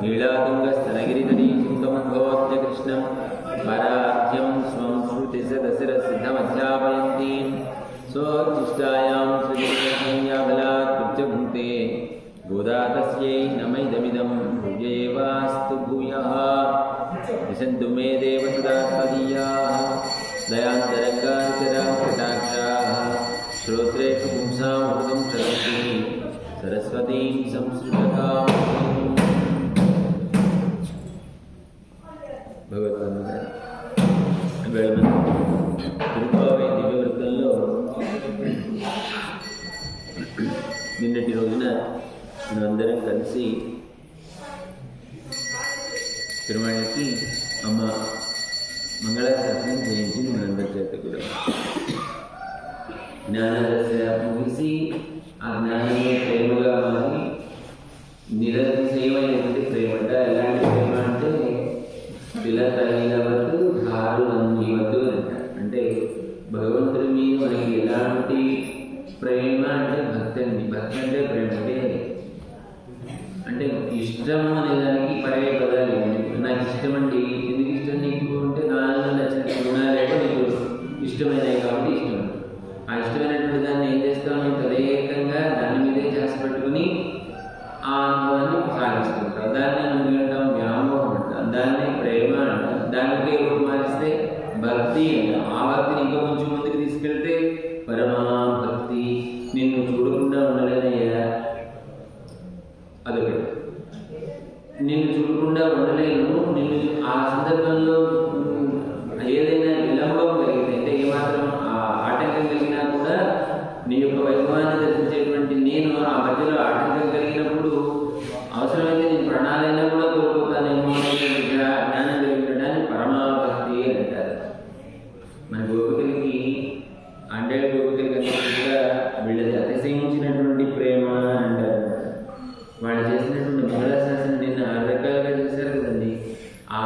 नीलातुङ्गस्तनगिरितटी सिंहमुखोऽद्य कृष्णं पराध्यं स्वं श्रुतिसदशिरसिद्धमध्यापयन्तीं स्वोच्छिष्टायां श्रीकृष्णसंज्ञाबलात् कृत्यभुङ्क्ते गोदा तस्यै नमैदमिदं भूयैवास्तु भूयः विशन्तु मे देव सदा त्वदीयाः दयान्तरङ्गान्तराकटाक्षाः श्रोत्रेषु पुंसामृतं चरन्ति सरस्वतीं संस्कृतकाम् భగవద్గీత తిరుపావై దివ్యవృత్తంలో నిన్నటి రోజున మనందరం కలిసి తిరుమలకి అమ్మ మంగళాశాసనం చేయించింది. మనందరి చేత కూడా జ్ఞానదశ ముగిసి ఆ జ్ఞానమే ప్రేమగా మారి నిరంతరమైనటువంటి ప్రేమ. ఎలాంటి ప్రేమ అంటే పిల్లతల్లినవద్దు ధారు నందివద్దు అంటారు. అంటే భగవంతుడి మీద మనకి ఎలాంటి ప్రేమ అంటే భక్తి అండి. భక్తి అంటే ప్రేమ అంటే ఇష్టం అనే దానికి పర్యాయ పదాలు. నాకు ఇష్టం అండి, ఎందుకు ఇష్టం నీకు అంటే నాన్న నచ్చిన గుణాలేమో నీకు ఇష్టమైనవి కాబట్టి ఇష్టం. ఆ ఇష్టమైనటువంటి దాన్ని ఏం చేస్తాము, తదేకంగా దాని మీదే చేసి పెట్టుకుని ఆ అనుభవాన్ని సాగిస్తుంటాం. దాన్ని మనం వ్యామోహం అంటాం, దాన్ని ప్రేమ అంటాం. దానికి రూపం మారిస్తే భక్తి అంటాం. ఆ భక్తిని ఇంకా కొంచెం ముందుకు తీసుకెళ్తే పరమా భక్తి. నిన్ను చూడకుండా ఉండలేనయ్యా, అదొకటి. నిన్ను చూడకుండా ఉండలేను, నిన్ను ఆ సందర్భంలో ఏదైనా విలంబం కలిగితే అంటే ఏమాత్రం ఆటంకం కలిగినా కూడా నీ యొక్క వైభవాన్ని దర్శించేటువంటి నేను ఆ మధ్యలో ఆటంకం కలిగినప్పుడు అవసరమైతే నేను ప్రాణాలైనా కూడా కోల్పోతానేమో జ్ఞానం కలిగినడానికి పరమాభక్తి అని అంటారు. మన గోపికలకి అంటే గోపికలకి కూడా వీళ్ళది అతిశయించినటువంటి ప్రేమ అంటారు. వాళ్ళు చేసినటువంటి మంగళాశాసనం నిన్న 6 రకాలుగా చేశారు కదండి. ఆ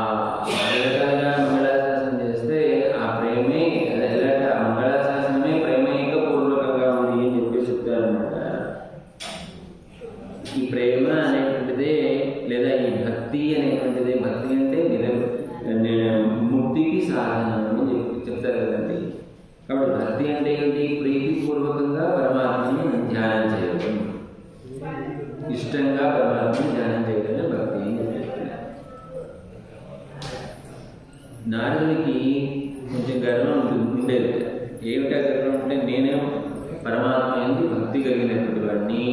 6 రకాలుగా మంగళాశాసనం చేస్తే ఆ ప్రేమే ఎలాంటి ఆ మంగళాశాసనమే ప్రేమేక పూర్వకంగా ఉంది అని చెప్పి చెప్తారనమాట. ఈ ప్రేమ అనేటువంటిదే లేదా ఈ భక్తి అనేటువంటిదే, భక్తి అంటే ముక్తికి సాధనం అని చెప్తారు కదండి. కాబట్టి భక్తి అంటే ఏంటి, ప్రీతిపూర్వకంగా పరమాత్మని ధ్యానం చేయడం, ఇష్టంగా పరమాత్మని ధ్యానం చేయడమే భక్తి అని చెప్తున్నారు. నారదునికి కొంచెం గర్వం ఉండేది. ఏమిటా గర్వం అంటే నేనే పరమాత్మ ఎందు భక్తి కలిగినటువంటి వాడిని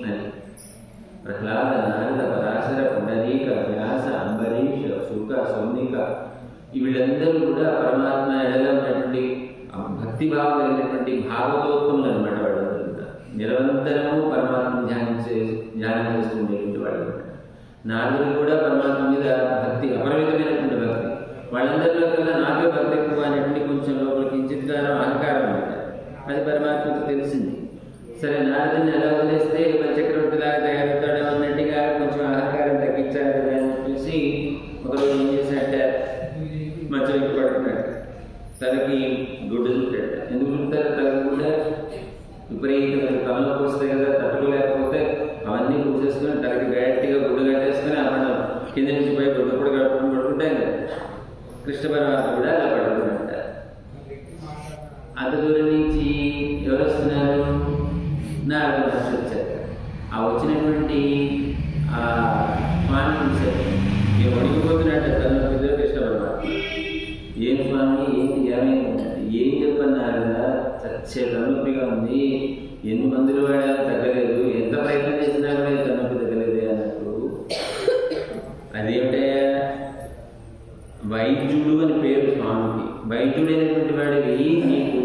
అని. ప్రహ్లాద, నారద, పరాశర, పుండరీక, వ్యాస, అంబరీష, శుక, సౌనిక వీళ్ళందరూ కూడా పరమాత్మ ఎడలో ఉన్నటువంటి భక్తిభావం కలిగినటువంటి భాగవతోత్తములు అనమాట. వాళ్ళందరూ కూడా నిరంతరము పరమాత్మను ధ్యానం చేస్తుండేటువంటి వాళ్ళు. నారదుడు కూడా పరమాత్మ మీద భక్తి, అపరిమితమైనటువంటి భక్తి. వాళ్ళందరిలో కన్నా నాకే భక్తి ఎక్కువ అనేటువంటి కొంచెం లోపల కించిత్కారం అహంకారం అనమాట. అది పరమాత్మకు తెలిసింది. సరే, నారదుని ఎలా వదిలేస్తే చక్రవర్తిలాగా తయారవుతాడు అన్నట్టుగా కొంచెం అహంకారం తగ్గించాలి కదా అని చెప్పేసి ఒకరోజు ఏం చేశాడంటే మధ్యలో పడుకున్నాడు. తనకి గుడ్డు చుట్టాడు. ఎందుకు చుట్టారు? తనకు కూడా విపరీతమైన తలలోకి వస్తాయి కదా, తట్టుకోలేకపోతే అవన్నీ పూసేసుకొని తనకి గట్టిగా గుడ్డు కట్టేసుకొని మనం కింద నుంచి పై గుడ్డు కట్టుకుని పడుకుంటాం కదా. కృష్ణ పరమాత్మ కూడా అలా పడుకున్నట్ట. అంత దూరం నుంచి ఎవరు వస్తున్నారు? నారద మహర్షి వచ్చారు. ఆ వచ్చినటువంటి స్వామి చూశారు. నేను వణికిపోతున్నట్టు తను కృష్ణ పరమాత్మ. ఏం స్వామి, ఏంటి, ఏమైంది? ఏం చెప్పన్నారు? చచ్చే తలనొప్పిగా ఉంది, ఎన్ని మందులు వాడా తగ్గలేదు, ఎంత ప్రయత్నం చేసినా కూడా తలనొప్పి తగ్గలేదే అన్నట్టు. అదేమిటయ్యా, వైద్యుడు అని పేరు స్వామికి. వైద్యుడైనటువంటి వాడికి నీకు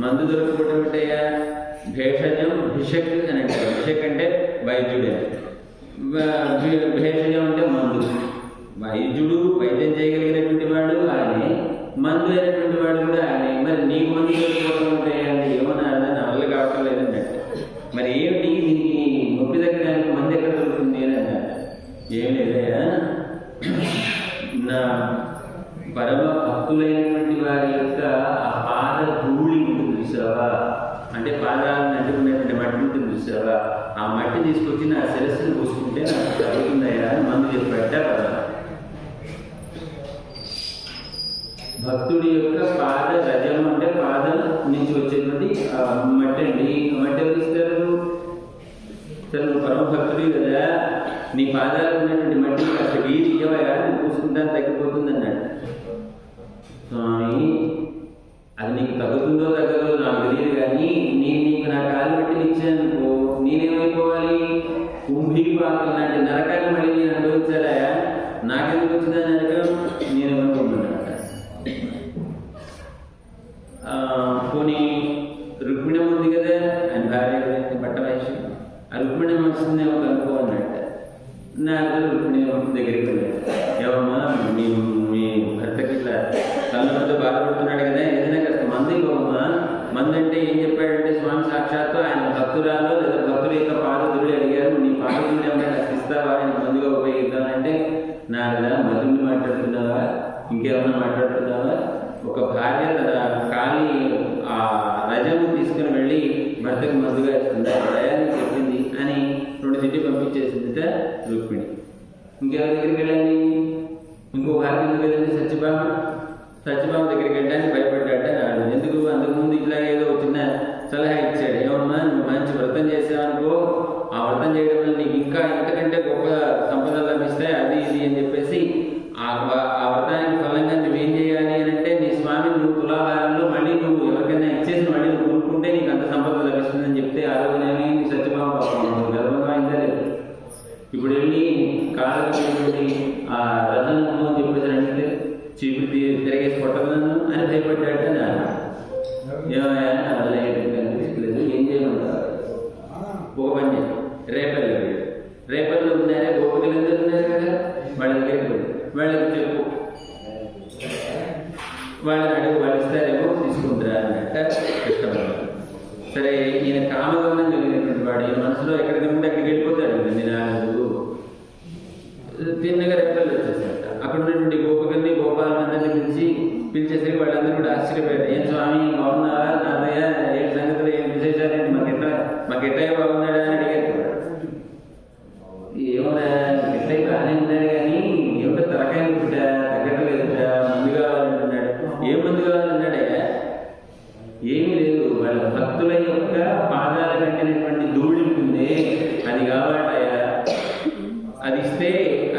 మందు దొరకపోవటం ఏంటయ్యా? భేషజం భిషక్ అని అంటారు. భిషక్ అంటే వైద్యుడే, భేషజం అంటే మందు. వైద్యుడు వైద్యం చేయగలిగినటువంటి వాడు ఆయనే, మందు అయినటువంటి వాడు కూడా ఆయనే. మరి నీకు మందు దొరకపోవడం ఉంటాయా అంటే ఏమన్నా నవలు కావటం లేదండి. మరి ఏమిటి దీనికి నొప్పి తగ్గడానికి మందు ఎక్కడ దొరుకుతుంది అని అన్నారు. ఏం లేదయ్యా, నా పరమ భక్తులైనటువంటి వారి యొక్క ఆ పాద ధూళి ఉంటుంది చూసావా, అంటే పాదాలను అంటుకునేటువంటి మట్టి ఉంటుంది చూసావా, ఆ మట్టి తీసుకొచ్చి నా శిరస్సును పూసుకుంటే నాకు తగ్గుతుందయ్యా, మందు చెప్పాట భక్తుడి యొక్క పాద రజము అంటే పాదం నుంచి వచ్చేటువంటి మట్టి అండి. మట్టి ఎవరు ఇస్తారు? సరే నువ్వు పరమ భక్తుడి కదా, నీ పాదాలు ఉన్నటువంటి మట్టి కాస్త వీధి ఇవ్వయా, నువ్వు పూసుకుంటా తగ్గిపోతుంది అన్నాడు. స్వామి అది నీకు తగ్గుతుందో తగ్గదో నాకు తెలియదు, కానీ నేను నీకు నా కాలు మట్టిని ఇచ్చానుకో నేనేమైపోవాలి? కుంభీపాకం లాంటి నరకాన్ని మళ్ళీ నేను అనుభవించాలా? నాకెందుకు వచ్చిందా నరకం? నేను ఏమనుకుంటున్నాను. పోనీ రుక్మిణం ఉంది కదా, ఆయన భార్య పట్ట వయసు, ఆ రుక్మిణం వస్తుందేమో కనుక్కో అన్నట్ట. నాకు రుక్మిణం దగ్గరికి వెళ్ళాడు. ఏమమ్మా మీ భర్తకి ఇట్లా తలనొప్పితో బాధపడుతున్నాడు కదా, ఏదైనా కాస్త మందు ఇవ్వమ్మా. మందు అంటే ఏం చెప్పాడంటే, స్వామి సాక్షాత్తు ఆయన భక్తురాలో లేదా భక్తుల యొక్క పాదదురుడు అడిగారు, నీ పాదదురుడు ఏమైనా కాస్త ఇస్తావా, ఆయన మందుగా ఉపయోగిద్దామంటే, నా కదా మధుని మాట్లాడుతున్నావా, ఇంకేమన్నా మాట్లాడుతున్నావా? ఒక భార్య తన ఖాళీ ఆ రజము తీసుకుని వెళ్ళి భర్తకు మందుగా ఇస్తుందా, దయాన్ని చెప్పింది అని 2 తిట్టి పంపించేసిందిట రుక్మిణి. ఇంకెవరి దగ్గరికి వెళ్ళాలి? ఇంకో భార్య ఎందుకు వెళ్ళండి? సత్యభామ దగ్గరికి వెళ్ళడానికి భయపడ్డాట. ఎందుకు? అంతకుముందు ఇట్లా ఏదో చిన్న సలహా ఇచ్చాడు. ఏమన్నా నువ్వు మంచి వ్రతం చేసావనుకో, ఆ వ్రతం చేయడం వల్ల నీకు ఇంకా ఇంతకంటే గొప్ప సంపదలు లభిస్తాయి, అది ఇది అని చెప్పేసి ఆ వ్రతానికి ఫలంగా నువ్వేం చేయాలి అని అంటే, నీ స్వామిని నువ్వు తులాభారంలో మళ్ళీ నువ్వు ఎవరికైనా ఇచ్చేసి మళ్ళీ నువ్వు కొనుక్కుంటే నీకు అంత సంపద లభిస్తుందని చెప్తే, ఆ రోజునే సత్యభామ పాపం గర్వంగా అయిందా లేదు. ఇప్పుడు వెళ్ళి కాళ్ళకి ఆ రథము అని చెప్పేసి అంటే చీపులు తిరిగేసి కొట్టగలను అని భయపడ్డాట. ఏమయ్యా నా వల్ల కనిపించలేదు, ఏం చేయమంటారు? ఒక పని రేపల్లో ఉన్నారే గోపికలు అందరూ ఉన్నారు కదా, వాళ్ళ దగ్గరికి పోయి వాళ్ళకి చెప్పు, వాళ్ళని అడుగు, వాళ్ళు ఇస్తారేమో తీసుకుంటారా అన్నట్ట కృష్ణభగవాన్. సరే ఈయన కామగమనం కలిగినటువంటి వాడు ఈ మనసులో ఎక్కడికి ఉంటే అక్కడికి వెళ్ళిపోతాడు. నాలుగు తిన్నగా రెప్పలు వచ్చేసాట. అక్కడ ఉన్నటువంటి గోపికల్ని గోపాలందరినీ పిలిచేసరికి వాళ్ళందరూ కూడా ఆశ్చర్యపోయారు. ఏం స్వామి బాగున్నావా, నాదయ్య ఏ సంగతులు, ఏం విశేషాలు, మాకెట్టయ్య బాగున్నాడా అని అడిగారు. ఏమన్నా ఎట్టయ్య బాగానే ఉన్నాడు, కానీ ఏమిటో తలకాయ పుట్ట తగ్గట్లేదుట, మందు కావాలంటున్నాడు. ఏ మందు కావాలన్నాడయ్యా? ఏమీ లేదు, వాళ్ళ భక్తుల యొక్క పాదాల కంటినటువంటి ధూళి ఉంటుంది, అది కావాలయ్యా, అది ఇస్తే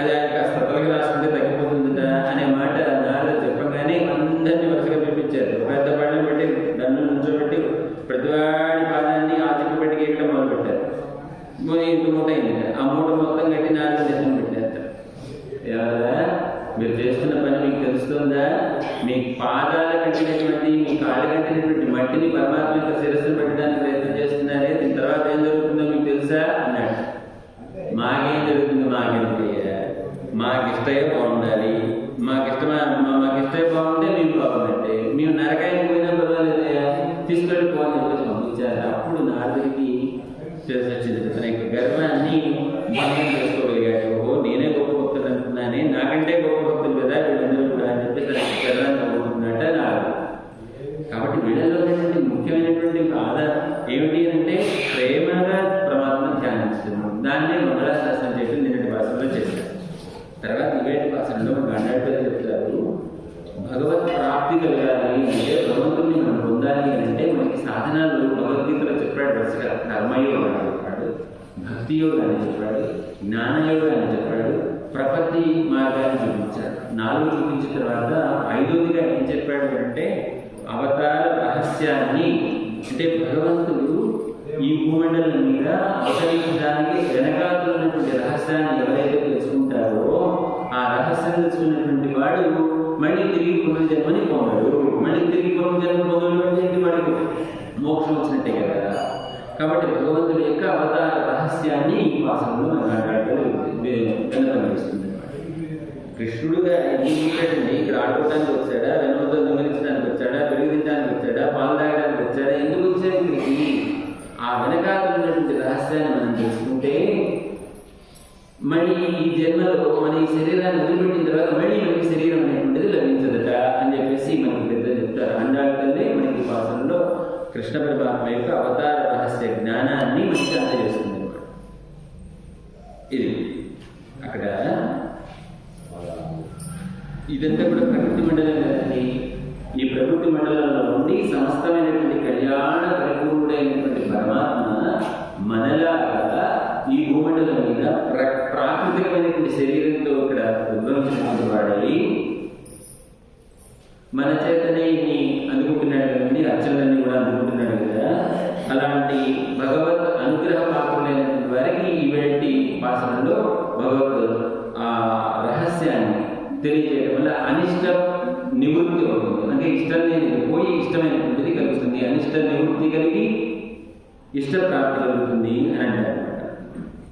అది ఆయన కాస్త తొలగి రాసుకుంటే తగ్గిపోతుందట అనే మాట నారద చెప్పగానే అందరినీ వరుసగా పిలిపించారు. పెద్ద పళ్ళని పెట్టి దండం నుంచోబెట్టి ప్రతివాడి పాదాన్ని ఆ చుట్టు పెట్టి గీయడం మొదలుపెట్టారు. ఇంత మూట అయింది. ఆ మూట మొత్తం కట్టి నారద దర్శనం పెట్టారు. ఎవరా మీరు చేస్తున్న పని మీకు తెలుస్తుందా? మీ పాదాల కట్టినటువంటి, మీ కాళ్ళు కట్టినటువంటి మట్టిని పరమాత్మ యొక్క శిరస్సును పెట్టడానికి ప్రయత్నం చేస్తున్నారే, దీని తర్వాత ఏం జరుగుతుందో మీకు తెలుసా అన్నాడు. మాకేం జరుగుతుంది, మాకేంటయ్యా, మాకు ఇష్టమే బాగుండాలి, మాకిష్టమే బాగుంటే మేము బాగుందంటే, మేము నరకాయకి పోయినా పర్వాలేదయ్యా, తీసుకెళ్ళి పోని చెప్పేసి పంపించారు. అప్పుడు నారదుడికి తెలిసి వచ్చింది, తన యొక్క గర్వాన్ని భంగం చేసుకోగలిగాడు. ఓహో నేనే గొప్ప భక్తులు అనుకున్నానే, నాకంటే గొప్ప భక్తులు కదా వీళ్ళందరూ కూడా అని చెప్పి తన గర్వాన్ని అనుకుంటున్నట్ట నారదు. కాబట్టి వీళ్ళలో ఉన్నటువంటి ముఖ్యమైనటువంటి బాధ ఏమిటి అంటే, ప్రేమగా పరమాత్మ ధ్యానిస్తున్నాం. దాన్నే మంగళాశాసనం చెప్పి నిన్నటి భాషలో చేశారు. తర్వాత ఇవేటి భాషలో అన్నట్టు చెప్తారు, భగవత్ ప్రాప్తి కలగాలి అంటే, భగవంతుడిని మనం పొందాలి అని అంటే మనకి సాధనాలు భగవద్గీతలో చెప్పాడు. వరుసగా కర్మయోగం అని చెప్పాడు, భక్తి యోగం అని చెప్పాడు, జ్ఞానయోగం అని చెప్పాడు, ప్రపత్తి మార్గాన్ని చూపించాడు. 4 చూపించిన తర్వాత 5వదిగా ఏం చెప్పాడు అంటే, అవతార రహస్యాన్ని, అంటే భగవంతుడు ఈ భూమండలం మీద అవతరించడానికి వెనకాతున్నటువంటి రహస్యాన్ని ఎవరైతే తెలుసుకుంటారో, ఆ రహస్యం తెలుసుకున్నటువంటి వాడు మళ్ళీ తిరిగి పునర్జన్మని పొందడు. మళ్ళీ తిరిగి పునర్జన్మ పొందడం వాడికి మోక్షం వచ్చినట్టే కదా. కాబట్టి భగవంతుడి యొక్క అవతార రహస్యాన్ని ఈ వాసనలో కనిపిస్తుంది. కృష్ణుడుగా ఏంటంటే ఇక్కడ ఆడుకోవడానికి వచ్చాడా, వినోదం దొంగలించడానికి వచ్చాడా, పెరుగు తినడానికి వచ్చాడా, పాలు తాగడానికి వచ్చాడా, ఎందుకు వచ్చాడు ఇక్కడికి? ఆ వెనకాలన్నటువంటి రహస్యాన్ని మనం తెలుసుకుంటే మళ్ళీ ఈ జన్మలో మన ఈ శరీరాన్ని వదిలిపెట్టిన తర్వాత మళ్ళీ మనకి శరీరం అనేటువంటిది లభించదట అని చెప్పేసి మనకి పెద్దలు చెప్తారు. అండాళ్ళే మనకి వాసనలో కృష్ణ పరమాత్మ యొక్క అవతార రహస్య జ్ఞానాన్ని మనకి అందజేస్తుంది అన్నమాట. ఇది అక్కడ ఇదంతా కూడా ప్రకృతి మండలం కదండి. ఈ ప్రకృతి మండలంలో ఉండి సమస్తమైనటువంటి కళ్యాణ పరిపూర్ణుడైనటువంటి పరమాత్మ మనలాగా ఈ భూమండలం మీద ప్రాకృతికమైనటువంటి శరీరంతో ఇక్కడ ఉద్భవించినటువంటి వాడై మన చేతనే ఇన్ని అందుకుంటున్నాడు కదండి, అర్చనలన్నీ కూడా అందుకుంటున్నాడు కదా. అలాంటి భగవత్ అనుగ్రహ పాత్రులైనటువంటి వారికి ఈవేటి ఉపాసనలో భగవత్ ఆ రహస్యాన్ని తెలియజేయడం వల్ల అనిష్ట నివృత్తి అవుతుంది. అంటే ఇష్టం లేనిది పోయి ఇష్టమైనటువంటిది కలుగుతుంది, అనిష్ట నివృత్తి కలిగి ఇష్ట ప్రాప్తి కలుగుతుంది అని అంటారు.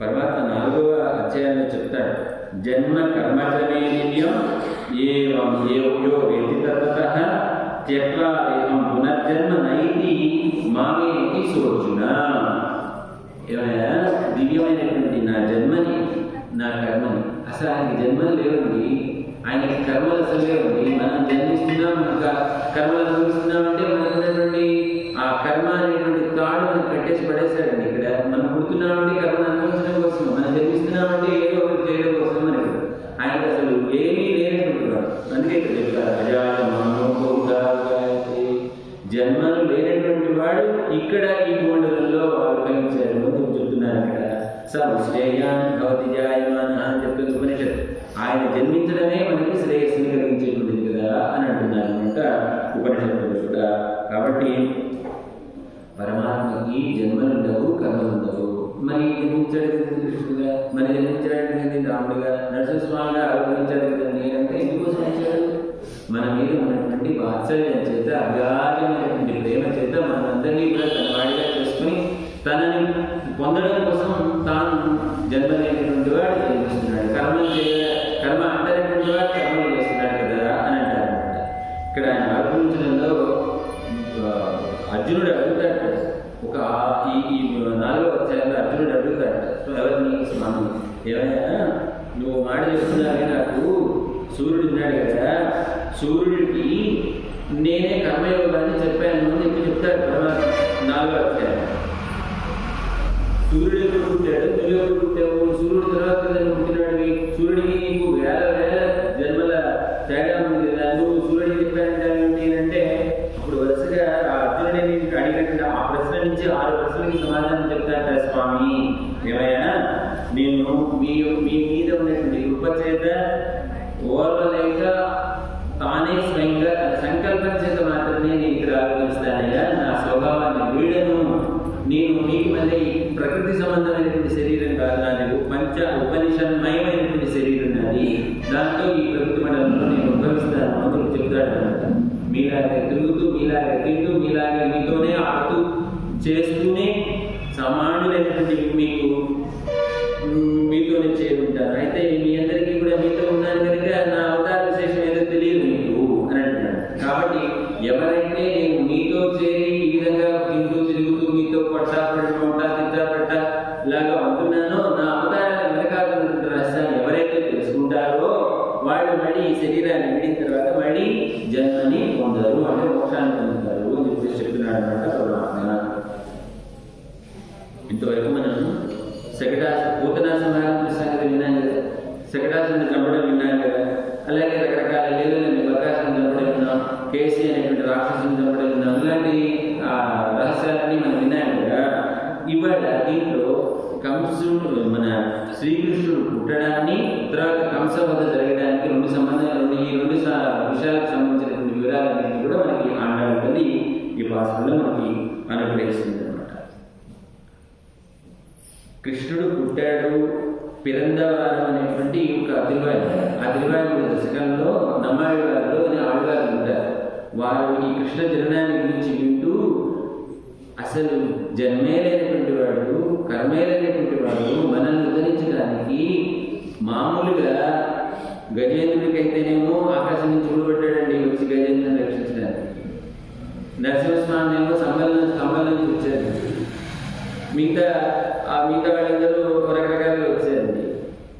పరమాత్మ 4వ అధ్యాయంలో చెప్తాడు, జన్మ కర్మజమే నిత్యం ఏవం ఏవ్యో వేతి తత్తః త్యక్వా ఏవం పునర్జన్మ నైతి మామేతి సోర్జున. ఏమయ్యా, దివ్యమైనటువంటి నా జన్మని, నా కర్మని, అసలు ఆయనకి జన్మలు లేవండి, ఆయనకి కర్మలు అసలు లేవండి. మనం జన్మిస్తున్నాం, ఇంకా కర్మలు అనుభవిస్తున్నామంటే మనకు ఉన్నటువంటి ఆ కర్మ అనేటువంటి తాడు మనం కట్టేసి పడేశాడండి. ఇక్కడ మనం పుడుతున్నామంటే కర్మను అనుభవించడం కోసం, మనం జన్మిస్తున్నామంటే ఏదో ఒకటి చేయడం కోసం మనకు. ఆయనకు అసలు ఏమీ లేనటువంటి వాడు. అందుకే జన్మలు లేనటువంటి వాడు ఇక్కడ ఈ మండలంలో ఆవిర్భవించారు అని చెప్తున్నారు. అక్కడ సశ్రేయాన్ భవతి జాయమాన అని చెప్తుంది ఉపనిషత్తు. ఆయన జన్మించడమే మనకి శ్రేయస్సుని కలిగించేటువంటిది కదా అని అంటున్నారు అనమాట ఉపనిషత్తులు కూడా. కాబట్టి పరమాత్మకి జన్మలు ఉండవు, కర్మలు ఉండవు. మరి జన్మించాడు కదా కృష్ణుడుగా, మరి జన్మించడానికి కదా రాముడుగా, నరసింహస్వామిగా ఆవిర్భవించాడు కదా. నేనంటే ఎందుకోసం వచ్చాడు? మన మీద ఉన్నటువంటి వాత్సల్యం చేత, అగాధమైనటువంటి ప్రేమ చేత మనందరినీ కూడా తన వాడిగా చేసుకుని తనని పొందడం కోసం తాను జన్మలేనటువంటి వాడు జన్మిస్తున్నాడు. కర్మ అంటేటువంటి వాడు కర్మలు చేస్తున్నాడు కదా అని అంటారు అనమాట. ఇక్కడ ఆయన ఆవిర్భవించడంలో అర్జునుడు అడుగుతాడు, ఒక ఈ 4వ అధ్యాయంలో అర్జునుడు అడుగుతాడు ఎవరిని, స్వామి ఏమైనా నువ్వు మాట చెప్తున్నావే, నాకు సూర్యుడు ఉన్నాడు కదా, సూర్యుడికి నేనే కర్మయోగాన్ని చెప్పాను అని చెప్పి చెప్తాడు పరమాత్మ 4వ అధ్యాయం. సూర్యుడు ఎప్పుడు పుట్టాడు, నువ్వు ఎప్పుడు పుట్టావు, సూర్యుడు తర్వాత పుట్టినాడు, సూర్యుడికి నీకు వేల జన్మల తేడా ఉంది కదా, నువ్వు సూర్యుడికి చెప్పానంటే అంటే అప్పుడు వరుసగా ఆ అర్జునుడిని అడిగినట్టు ఆ ప్రశ్న నుంచి 6 ప్రశ్నలకి సమాధానం చెప్తాట. స్వామి ఏమయ్యా, నేను మీ మీద ఉన్నటువంటి కృప చేత ఓర్వలేక తానే స్వయంగా సంకల్పం చేత మాత్రమే నేను ఇక్కడ ఆలోచిస్తానయ్యా, నా స్వభావాన్ని వీడను. నేను మీకు మళ్ళీ ప్రకృతి సంబంధమైనటువంటి శరీరం కాదు, నాది ఉపనిషన్మయమైనటువంటి శరీరం నాది. దాంతో ఈ ప్రకృతి మండలంలో నేను ఉద్భవిస్తాను అని చెప్తాడు. మీలాగే తిరుగుతూ, మీలాగే తింటూ, మీలాగే మీతోనే ఆడుతూ చేస్తూనే సమానులైనటువంటి మీతోనే చేరుంటాను. అయితే మీ అందరికీ కూడా మీతో ఉన్నాను కనుక నా అవతార విశేషం ఏదో తెలియదు మీకు అని అంటున్నాడు. కాబట్టి ఎవరైతే నేను మీతో చేరి ఈ విధంగా తింటూ తిరుగుతూ మీతో తిట్టా ఇలాగా ఉంటున్నానో, నా అవతారాన్ని వెనకాలన్నటువంటి రహస్యాన్ని ఎవరైతే తెలుసుకుంటారో వాళ్ళు మళ్ళీ ఈ శరీరాన్ని విడిన తర్వాత మళ్ళీ జన్మని పొందరు, అంటే మోక్షాన్ని పొందుతారు అని చెప్పేసి చెప్తున్నాడు అనమాట పరమాత్మ. ఇంతవరకు మనం పూతనా సంహారం సంగతి విన్నాం కదా, శకటాసుని చంపడం విన్నాం కదా, అలాగే రకరకాల లీలలని బకాసుని చంపడం విన్నాం, కేసీ అనేటువంటి రాక్షసుని చంపడం విన్నాం. ఇలాంటి రహస్యాలన్నీ మనం విన్నాం కదా. ఇవాళ దీంట్లో కంసుడు మన శ్రీకృష్ణుడు పుట్టడాన్ని, తర్వాత కంస వద్ద జరగడానికి ఈ 2 విషయాలకు సంబంధించినటువంటి వివరాలన్నింటినీ కూడా మనకి ఆండాళ్ళ తల్లి ఈ భాషలో మనకి అనుగ్రహిస్తుంది అనమాట. కృష్ణుడు పుట్టాడు పిరందవారం అనేటువంటి ఒక తిరువాయి, ఆ తిరువాయి దశకంలో నమ్మాడివారిలో అనే ఆడవారు ఉంటారు. వారు ఈ కృష్ణ జననాన్ని గురించి వింటూ అసలు జన్మే లేనటువంటి వాడు, కర్మే లేనటువంటి వాడు మనల్ని ఉద్ధరించడానికి మామూలుగా గజేంద్రుడికైతేనేమో ఆకాశం నుంచి చూడబడ్డాడండి వచ్చి గజేంద్రుని రక్షించడానికి. నరసింహస్వామి ఏమో స్తంభం నుంచి వచ్చారు. మిగతా వాళ్ళందరూ రకరకాలుగా వచ్చారండి.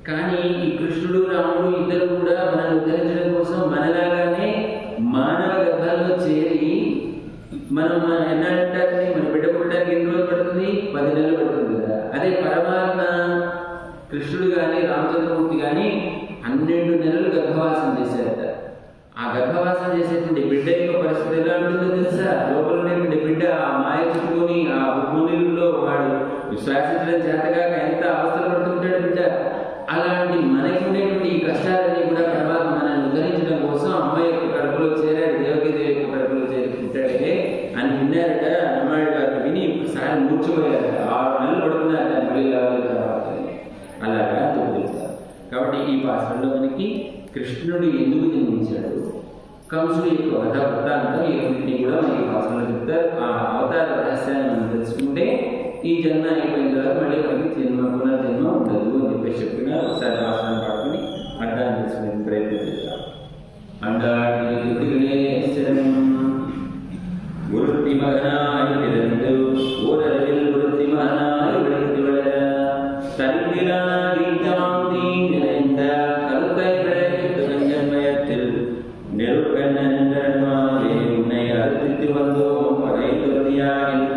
కానీ ఈ కృష్ణుడు రాముడు ఇద్దరు కూడా మనల్ని ఉద్ధరించడం కోసం మనలాగానే మానవ గర్భాల్లో చేరి మనం ఎన్నాడంటారని మన బిడ్డ పుట్టడానికి ఎన్ని రోజులు పడుతుంది? 10 నెలలు పడుతుంది కదా. అదే పరమాత్మ కృష్ణుడు కానీ రామచంద్రమూర్తి కానీ 12 నెలలు గర్భవాసం చేశారట. ఆ గర్భవాసం చేసేటువంటి బిడ్డ యొక్క పరిస్థితి ఎలా ఉంటుందో తెలుసా? లోపల ఉండేటువంటి బిడ్డ ఆ మాయ చుట్టుకొని ఆ ఉప్పునీరులో వాడు విశ్వాసించడం చేతగాక ఎంత అవస్థలు పడుతుంటాడు బిడ్డ. అలాంటి మనకి ఉండేటువంటి ఈ కష్టాలన్నీ కూడా పరమాత్మ మనల్ని ఉద్ధరించడం కోసం అమ్మ యొక్క కడుపులో చేరాడు, దేవకీదేవి యొక్క కడుపులో చేరి పుట్టాడే అని విన్నారట. అమ్మాయి గారు విని ఒకసారి మూర్చిపోయారు. 6 నెలలు పడుతున్నారు మళ్ళీ రావాలి తర్వాత. అలాగా చెప్తారు. కాబట్టి ఈ పాత్రలో మనకి కృష్ణుడు ఎందుకు జన్మించాడు, కంసుడు యొక్క వధ వృత్తాంతం ఈ రెండింటినీ కూడా మనకి పాత్రలో చెప్తారు. ఆ అవతార రహస్యాన్ని మనం తెలుసుకుంటే ఈ జన్మ అయిపోయిన తర్వాత మళ్ళీ మనకి పునర్జన్మ ఉండదు అని చెప్పేసి చెప్పిన ఒకసారి పాత్రను పాడుకుని అర్థాన్ని తెలుసుకునే ప్రయత్నం చేస్తాం. உறுத்தி மகனாய் பிறந்து ஓரளவில் உறுத்தி மகனாய் விழுந்து வளர தன்பிலாகித்தாம் தீங்கிணைந்த கருத்தை பிழைத்து கஞ்சன்மயத்தில் நெருப்பெண்ணே உன்னை அறுத்தித்து வந்தோம் படை துறதியாகில்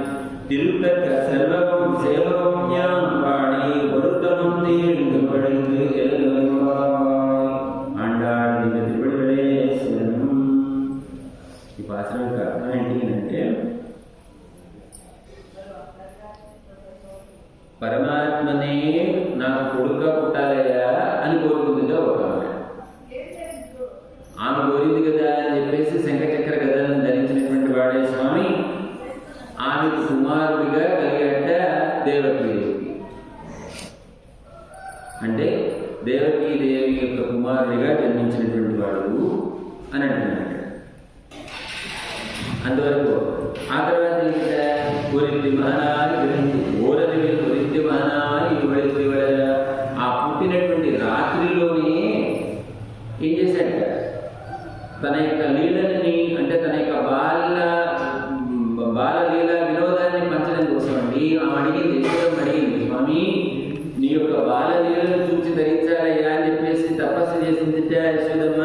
திருத்தக்க செல்வகம் சேவகம் யாம் பாடி ஒருத்தமும் தீர்ந்து படைந்து எழுதுவாய் ஆண்டாள் இந்த திருவடிகளே சிவனும். ఈ పాత్ర యొక్క అర్థం ఏంటి అంటే, పరమాత్మనే నాకు కొడుకుగా పుట్టాలయ్యా అని కోరుకుందిగా ఒక ఆమె కోరింది కదా అని చెప్పేసి శంఖచక్ర గదాలను ధరించినటువంటి వాడే స్వామి ఆమెకు కుమారుడిగా కలిగట దేవకీదేవికి. అంటే దేవకీదేవి యొక్క కుమారుడిగా జన్మించినటువంటి వాడు అని అంటున్నాడు. అంతవరకు ఆ తర్వాత కొరిద్ది మహనాయి ఓరదివిల్ కొరిద్ది మహనాయి వడిద్ది వడ. ఆ పుట్టినటువంటి రాత్రిలోనే ఏం చేశాడు? తన యొక్క లీలని అంటే తన యొక్క బాలలీల వినోదాన్ని పంచడం కోసం అండి ఆమె అడిగింది, యశోదమ్మ అడిగింది, స్వామి నీ యొక్క బాలలీలను చూసి ధరించాలయ్యా అని చెప్పేసి తపస్సు చేసింది యశోదమ్మ.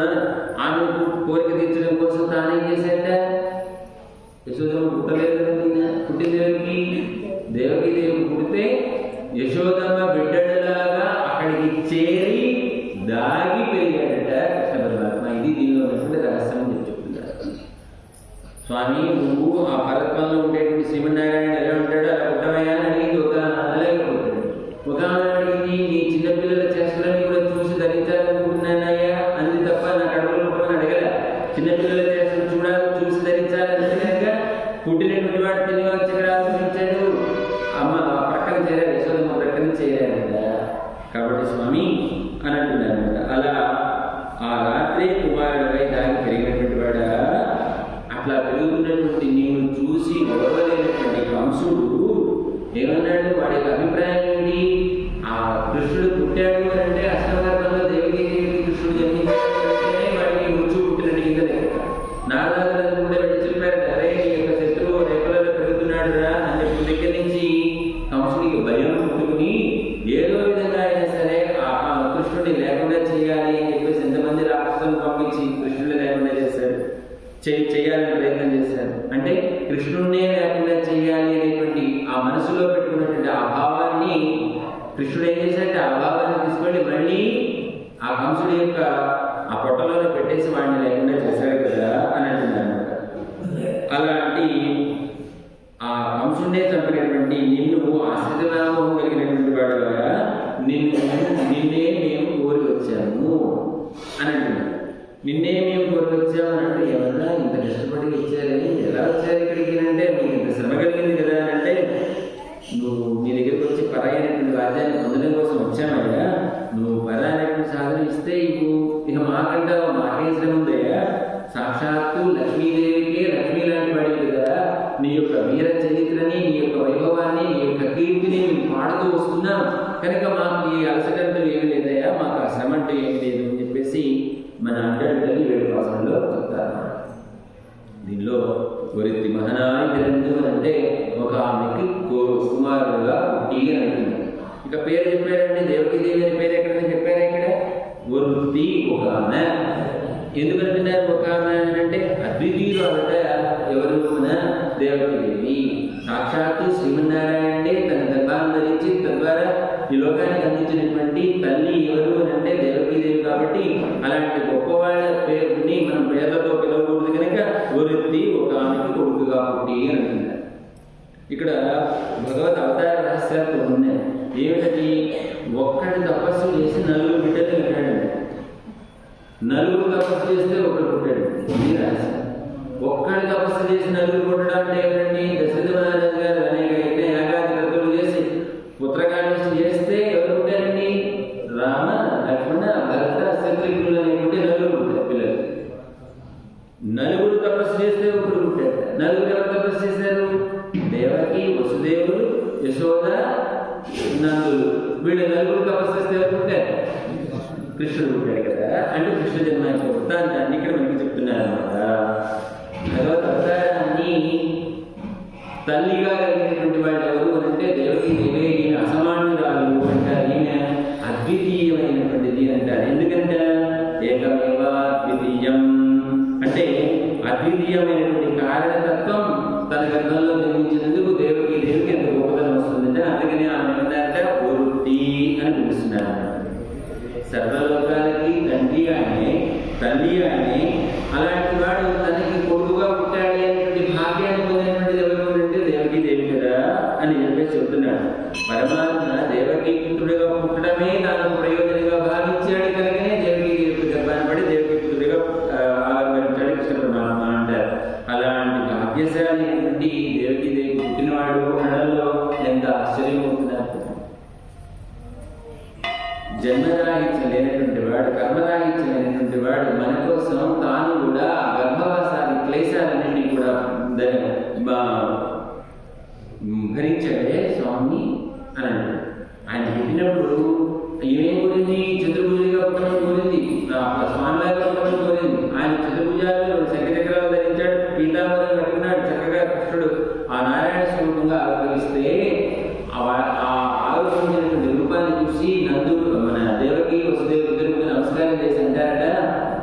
ఆమె కోరిక తీర్చడం కోసం తానేం చేశాట? యశోదమ్మ పుట్టలేదు కదా, పుట్టిన దేవకీదేవి పుడితే యశోదమ్మ బిడ్డలాగా అక్కడికి చేరి దాగి పెరిగాడట కృష్ణ పరమాత్మ. ఇది దీనిలో ఉన్నటువంటి రహస్యం అని చెప్తున్నారు. స్వామి నువ్వు ఆ పరత్వంలో ఉండేటువంటి శ్రీమన్నారాయణ ఎలా ఉంటాడో అలా పుట్టమయ్యా అని అడిగింది. ఒక అలాగే పుట్టాడు. ఒక ఆమె అడిగింది, నీ చిన్నపిల్లల చేష్టలని కూడా చూసి ధరించాలనుకుంటున్నానయ్యా అంది తప్ప నా కడుపులో పుట్టమని అడగల. చిన్నపిల్లల చేష్టలు చూసి ధరించాలని పుట్టినటువంటి వాడు తిని వచ్చి ఇక్కడ ఆలోచించాడు. అమ్మ ప్రక్కన చేరాడు, యశోదమ్మ ప్రక్కన చేరాడు కదా. కాబట్టి స్వామి అని అంటున్నాడు. అలా ఆ రాత్రి కుమారుడిపై దాగి పెరిగినటువంటి వాడా, అట్లా పెరుగుతున్నటువంటి నీవు చూసి గొడవలేనటువంటి కంసుడు ఏమన్నాడు? వాడి యొక్క అభిప్రాయం ఏంటి? ఆ కృష్ణుడు పుట్టాడు అని అంటే అష్టమగర్భంలో దేవకీదేవికి కృష్ణుడు జన్మించాడంటే వాడికి ముచ్చు పుట్టినట్టు కింద లెక్క. నారదాదులందరూ కూడా వెళ్ళి చెప్పారు, అరే నీ యొక్క శత్రువు రేపలలో పెరుగుతున్నాడు రా అని చెప్పిన దగ్గర నుంచి కంసుడికి భయం పుట్టుకుని ఏదో విధంగా అయినా సరే ఆ కృష్ణుడిని లేకుండా చేయాలి అని చెప్పేసి ఎంతమంది రాక్షసులను పంపించి కృష్ణుడిని లేకుండా చేశాడు, చేయాలని ప్రయత్నం చేశారు. అంటే కృష్ణుడినే లేకుండా చేయాలి అనేటువంటి ఆ మనసులో పెట్టుకున్నటువంటి ఆ భావాన్ని కృష్ణుడు ఏం చేశాడంటే ఆ భావాన్ని తీసుకెళ్ళి మళ్ళీ ఆ కంసుడి యొక్క ఆ పొట్టలోనే పెట్టేసి వాడిని లేకుండా చేశాడు కదా అని అంటున్నాను. అలాంటి ఆ కంసుడినే చంపినటువంటి నిన్ను ఆశ్రితనామం కలిగినటువంటి వాడుగా నిన్నే మేము కోరి వచ్చాము అని అంటున్నాడు. నిన్నే మేము కోరి వచ్చాము అని అంటే ఎవరన్నా ఇంత కష్టపడి వచ్చారని, ఎలా వచ్చారు ఇక్కడికి అంటే మీకు ఇంత శ్రమ కలిగింది కదా అని అంటే, నువ్వు మీ దగ్గరికి వచ్చి పరాయనటువంటి రాజ్యాన్ని పొందడం కోసం వచ్చామయ్యా, నువ్వు పరాయనటువంటి సాధన ఇస్తే ఇక మాకంటే మాకేం శ్రమ ఉందయ్యా, సాక్షాత్తు లక్ష్మీదేవికే లక్ష్మీ లాంటి వాడి కదా, నీ యొక్క వీర చరిత్రని, నీ యొక్క వైభవాన్ని, నీ యొక్క కీర్తిని మేము పాడుతూ వస్తున్నాం కనుక మాకు ఈ అలసటంతో ఏమి లేదయ్యా, మాకు ఆ శ్రమ అంటే ఏమి లేదు అని చెప్పేసి మన అంటని 7 పాసంలో చెప్తారు. దీనిలో కొరిద్ది మహనాయి పిరందు అంటే ఒక ఆమెకి కుమారుడుగా పుట్టి అని అంటున్నారు. ఇక పేరు చెప్పారంటే దేవకీదేవి అని పేరు ఎక్కడ చెప్పారు? ఇక్కడ వృత్తి ఒక ఆమె. ఎందుకు అంటున్నారు ఒక ఆమె అంటే అద్వితీయులు అనట ఎవరు? మన దేవకీదేవి. సాక్షాత్తు శ్రీమన్నారాయణే తన గర్భాన్ని ధరించి తద్వారా ఈ లోకానికి అందించినటువంటి తల్లి ఎవరు అని అంటే దేవకీదేవి. కాబట్టి అలాంటి గొప్పవాళ్ళ పేరుని మనం పేర్లో నలుగురు తపస్సు చేస్తే ఒకడు పుట్టాడు. ఇది రహస్యం. ఒక్కడి తపస్సు చేసి నలుగురు పుట్టడం అంటే ఏంటండి? దశరథ మహారాజు గారు అనేక యాగాది కర్తలు చేసి పుత్రకాన్యసి చేస్తే ఎవరు పుట్టారండి? రామ, లక్ష్మణ, భరత, శత్రుఘ్నులు అనేటువంటి నలుగురు పుట్టారు పిల్లలు. నలుగురు తపస్సు చేస్తే ఒకడు పుట్టాడు. నలుగురు ఎవరు తపస్సు చేశారు? దేవకి, వసుదేవుడు, యశోద, నందులు. వీళ్ళు నలుగురు తపస్సు చేస్తే ఎవరు పుట్టారు? కృష్ణుడు పుట్టాడు కదా. అంటే కృష్ణ జన్మ యొక్క వృత్తాంతాన్ని ఇక్కడ మనకి చెప్తున్నారు అనమాట. భగవత్ అవతారాన్ని తల్లిగా కలిగినటువంటి వాళ్ళు ఎవరు అంటే దేవకి దేవే ఈయన అసమాన్యురాలు అంటారు. ఈయన అద్వితీయమైనటువంటిది అంటారు. ఎందుకంటే ఏకమేవ అద్వితీయం అంటే అద్వితీయమైనటువంటి కారణతత్వం తన గర్భంలో నిర్మించినందుకు దేవికి ఎంత గొప్పతనం వస్తుందంటే అందుకని ఆమె ఏమంటారంటే ఒరుటి అని పిలుస్తున్నారు. సర్వలోకాలకి తండ్రి ఆయనే, తల్లి ఆయనే. అలాంటి వాడు తనకి కొడుకుగా పుట్టాడు అనేటువంటి భాగ్యాన్ని పొందినటువంటిది ఎవరు అంటే దేవకి దేవి కదా అని చెప్పేసి చెబుతున్నాడు. పరమాత్మ దేవకి పుత్రుడిగా పుట్టడమే తాను ప్రయోజనంగా భావించాడు కనుకనే దేవకి దేవి గర్భాన్ని పడి దేవకి పుత్రుడిగా ఆవిర్భవించాడు కృష్ణ పరమాత్మ అంటారు. అలాంటి భాగ్యశాలి నుండి దేవకి దేవి పుట్టినవాడు అనడంలో ఎంత ఆశ్చర్యం అవుతున్నారు. జన్మరాహిత్యం లేనటువంటి వాడు, కర్మరాహిత్యం లేనటువంటి వాడు మన కోసం తాను కూడా గర్భవాసాన్ని క్లేశాలన్నింటినీ కూడా భరించాడే స్వామి అని అంటాడు. ఆయన చెప్పినప్పుడు ఏమేం కోరింది? చతుర్భుజుడిగా పుట్టడం కోరింది, స్వామిలాగా పుట్టడం కోరింది. ఆయన చతుర్భుజాలు శంఖచక్రాలు ధరించాడు, పీతాంబరం కట్టుకున్నాడు. చక్కగా కృష్ణుడు ఆ నారాయణ స్వరూపంగా ఆవిర్భవిస్తే ఆవిర్భవించినటువంటి రూపాన్ని చూసి నందుడు మన దేవకి వసుదేవుడికి నమస్కారం చేసి అంటారట,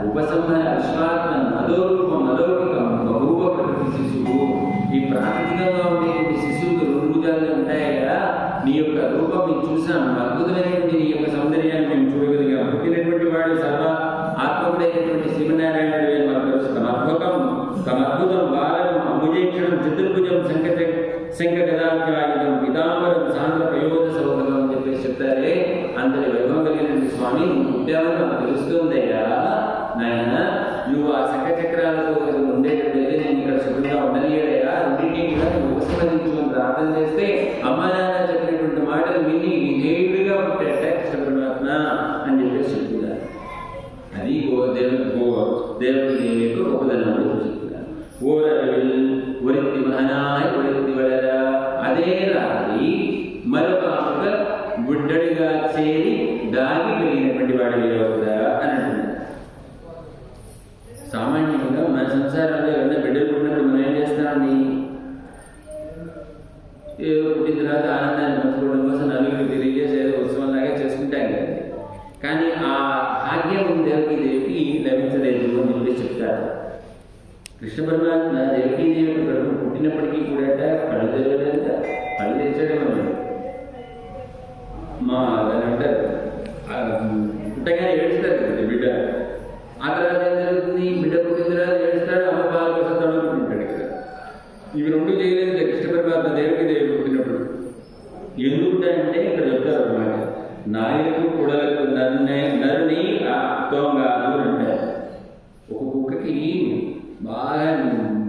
ఉపసంహర విశ్వాత్మ అదోరూపం అలౌకికం బహువ ప్రకృతి శిశువు. ఈ ప్రాకృతికంగా ఉండేటువంటి శిశువుకి రెండు భుజాలు ఉంటాయి కదా, నీ యొక్క రూపం మేము చూసాం, అద్భుతమైనటువంటి నీ యొక్క సౌందర్యాన్ని మేము చూడగలిగాం. పుట్టినటువంటి వాడు సర్వ ఆత్మకుడైనటువంటి శ్రీమన్నారాయణుడు మనకు తెలుసు. తమద్భుతం బాలకం అభుజేక్షణం చతుర్భుజం శంఖగదాధ్యాయుధం పీతాంబరం సాంద్ర ప్రయోజన సౌభగం అని చెప్పేసి చెప్తారే. అంతటి వైభవం కలిగినటువంటి స్వామి పుట్టావని నాకు తెలుస్తుందయ్యా నాయన. నువ్వు ఆ శంఖచక్రాలతో ఉండేటట్లయితే నేను ఇక్కడ శుభ్రంగా ఉండలేదయ్యా, రెండింటినీ కూడా నువ్వు ఉపసంహరించుకొని ప్రార్థన చేస్తే అమ్మ నాన్న చెప్పినటువంటి మాటలు విని విధేయుడిగా పుట్టాట కృష్ణ పరమాత్మ అని చెప్పేసి చెప్తున్నారు. అది దేవకి యొక్క గొప్పదనం చెప్తున్నారు. ఓరవిల్ ఒరిత్తి మహనాయ్ ఒరిత్తి వలర. అదే రాత్రి మరొక ఆమె గుడ్డడిగా చేరి దాగి పెరిగినటువంటి వాడు వీరవుదా అని అంటున్నారు. సామాన్యంగా మన సంసారంలో ఎవరైనా బిడ్డలు పుట్టినప్పుడు మనం ఏం చేస్తామండి? ఏదో పుట్టిన తర్వాత ఆనందాన్ని పంచుకోవడం కోసం నలుగురికి తెలియజేసి ఏదో ఉత్సవంలాగా చేసుకుంటాం కదండి. కానీ ఆ భాగ్యం దేవికి లభించలేదు అని చెప్పి చెప్తారు. కృష్ణ పరమాత్మ దేవకీదేవి కడుపు పుట్టినప్పటికీ కూడా కళ్ళు తెరవలేదంట, కళ్ళు తెచ్చాడేమో. మా దాని అంటారు పుట్టగానే ఏడుస్తారు కదా బిడ్డ. ఆ తర్వాత ఏం జరుగుతుంది? బిడ్డ పుట్టిన తర్వాత ఏడుస్తాడు, అమ్మ పాలు కోసం తడుకుంటుంటాడు కదా. ఇవి రెండు చేయలేదు కృష్ణ పరమాత్మ దేవకీదేవి పుట్టినప్పుడు. ఎందుకంటే ఇక్కడ చెప్తారు అన్నమాట, నాయకు కుడలకు నరుని తోంగాదు అంటారు. ఒక కుక్కకి బాగా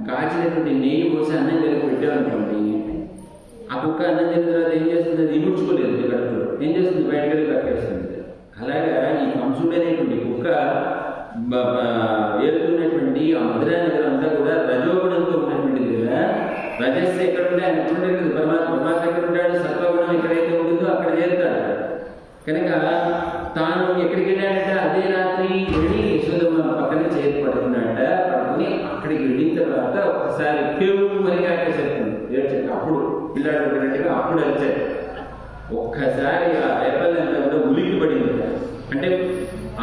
కాచినటువంటి నెయ్యి పోసి అన్నం కలిపి పెట్టామనుకోండి, ఆ కుక్క అన్నం తిన్న తర్వాత ఏం చేస్తుంది? అది ఇముడ్చుకోలేదు కడుపులో, ఏం చేస్తుంది? బయటకెళ్ళి కక్కేస్తుంది. అలాగా ఈ కంసుడు అనేటువంటి కుక్క ఏలుతున్నటువంటి ఆ మధురా నగరం అంతా కూడా రజోగుణంతో ఉన్నటువంటిది కదా. రజస్సు ఎక్కడ ఉంటే ఆయన ఎక్కడ ఉండేది? పరమాత్మ ఎక్కడ ఉంటాడు? సత్వగుణం ఎక్కడైతే ఉంటుందో అక్కడ చేరుతాడు. కనుక తాను ఎక్కడికి వెళ్ళాడట? అదే రాత్రి వెళ్ళి యశోదమ్మ పక్కన చేతి పడుకున్నాడట. పడుకుని అక్కడికి వెళ్ళిన తర్వాత ఒకసారి పేరు మరి కాకేసేస్తుంది, ఏడ్చాడు. అప్పుడు పిల్లాడు పడినట్టుగా అప్పుడు వచ్చాడు. ఒక్కసారి ఆ రేపల్లంతా కూడా ఉలిక్కి పడింది. అంటే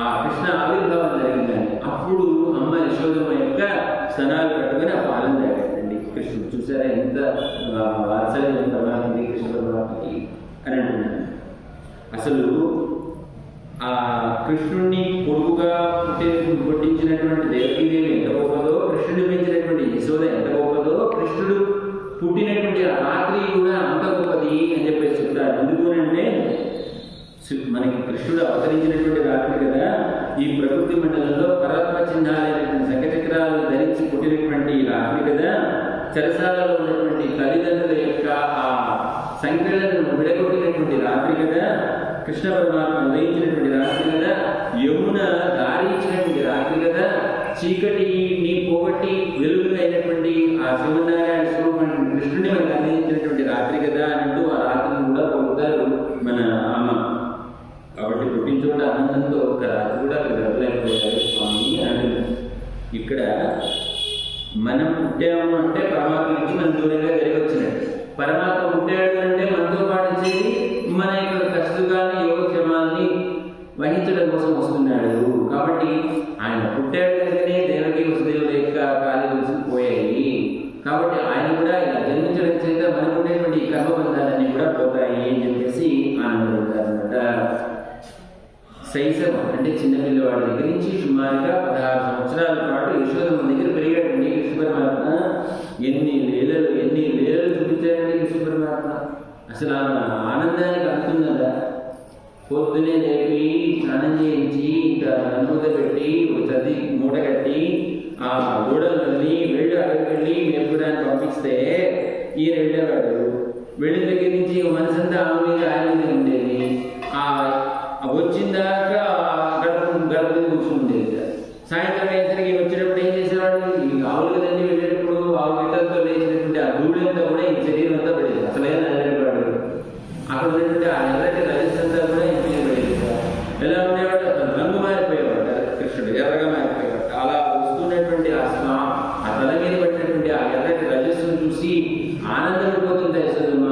ఆ కృష్ణ ఆవిర్భావం జరిగిందని. అప్పుడు అమ్మ యశోదమ్మ యొక్క స్తనాలు కట్టుకుని ఆ పాలన తాగాడండి కృష్ణుడు. చూసారా ఎంత వాత్సల్యం పరమాత్మకి కృష్ణ పరమాత్మకి అని అంటున్నాను. అసలు ఆ కృష్ణుడిని కొడుకుగా పుట్టించినటువంటి దేవకీదేవి ఎంత గొప్పదో, కృష్ణుడిని పెంచినటువంటి యశోద ఎంత గొప్పదో, కృష్ణుడు పుట్టినటువంటి ఆ రాత్రి కూడా అంత గొప్పది అని చెప్పేసి చెప్తారు. ఎందుకంటే మనకి కృష్ణుడు అవతరించినటువంటి రాత్రి కదా. ఈ ప్రకృతి మండలంలో చెరసాలలో ఉన్నటువంటి తల్లిదండ్రుల యొక్క ఆ సంఖ్యలను విడగొట్టినటువంటి రాత్రి కదా, కృష్ణ పరమాత్మ ఉదయించినటువంటి రాత్రి కదా, యమున దారి ఇచ్చినటువంటి రాత్రి కదా, చీకటిని పోగొట్టి వెలుగుగా అయినటువంటి ఆ శివనారాయణ స్వరూపం కృష్ణుని మనకు అందించినటువంటి రాత్రి కదా అన్నట్టు ఆ రాత్రిని కూడా పొగుతారు మన అమ్మ. కాబట్టి పుట్టించోట ఆనందంతో ఒక రాత్రి కూడా అక్కడ గడపలేకపోయారు స్వామి అంటున్నారు. ఇక్కడ మనం పుట్టాము అంటే పరమాత్మ నుంచి మనం దూరంగా జరిగి వచ్చినట్టు. పరమాత్మ పుట్టాడు అంటే మనతో పాటు చేరి మన యొక్క కష్టాన్ని యోగక్షేమాన్ని వహించడం కోసం వస్తున్నాడు. కాబట్టి ఆయన పుట్టాడు కనుకనే దేవకి వసుదేవుల యొక్క కార్యదర్శులు పోయాయి. కాబట్టి ఆయన కూడా ఇలా జన్మించడం చేత మనకు ఉండేటువంటి కర్మబంధాలన్నీ కూడా పోతాయి అని చెప్పేసి ఆనందపడతారు అనమాట. శైశవం అంటే చిన్నపిల్లవాడి దగ్గర నుంచి సుమారుగా 16 సంవత్సరాల పాటు యశోదమ్మ దగ్గర పెరిగాడండి కృష్ణ పరమాత్మ. ఎన్ని లీలలు చూపించాడండి కృష్ణ పరమాత్మ. అసలు ఆనందానికి అంటుందా? పొద్దునే లేపి స్నానం చేయించి ఇంకా నన్నుద పెట్టి చది మూట కట్టి ఆ గోడల్ని వెళ్ళి అక్కడికి వెళ్ళి మేపుడానికి పంపిస్తే ఈయన వెళ్ళేవాడు. వెళ్ళిన దగ్గర నుంచి మనసంతా ఆమె మీద ఆయన మీద ఉండేది. వచ్చిందాకా గడప కూర్చుండేది. సాయంత్రం అయ్యేసరికి వచ్చేటప్పుడు ఏం చేసేవాడు? ఈ ఆవులు కదండి వెళ్ళేటప్పుడు ఆవు గిట్టలతో లేచినటువంటి ఆ ధూళంతా కూడా ఈ శరీరం అంతా పడేది. అసలే నల్లడిపాడు. అక్కడ ఉన్నటువంటి ఆ ఎర్రటి రజస్సంతా కూడా ఇంటికి పడేది. ఎలా ఉండేవాడు? రంగు మారిపోయేవాడు కృష్ణుడు, ఎర్రగా మారిపోయేవాడు. అలా వస్తున్నటువంటి ఆ తల మీద పడినటువంటి ఆ ఎర్రటి రజస్సును చూసి ఆనందపడిపోతుంటే యశోదమ్మ,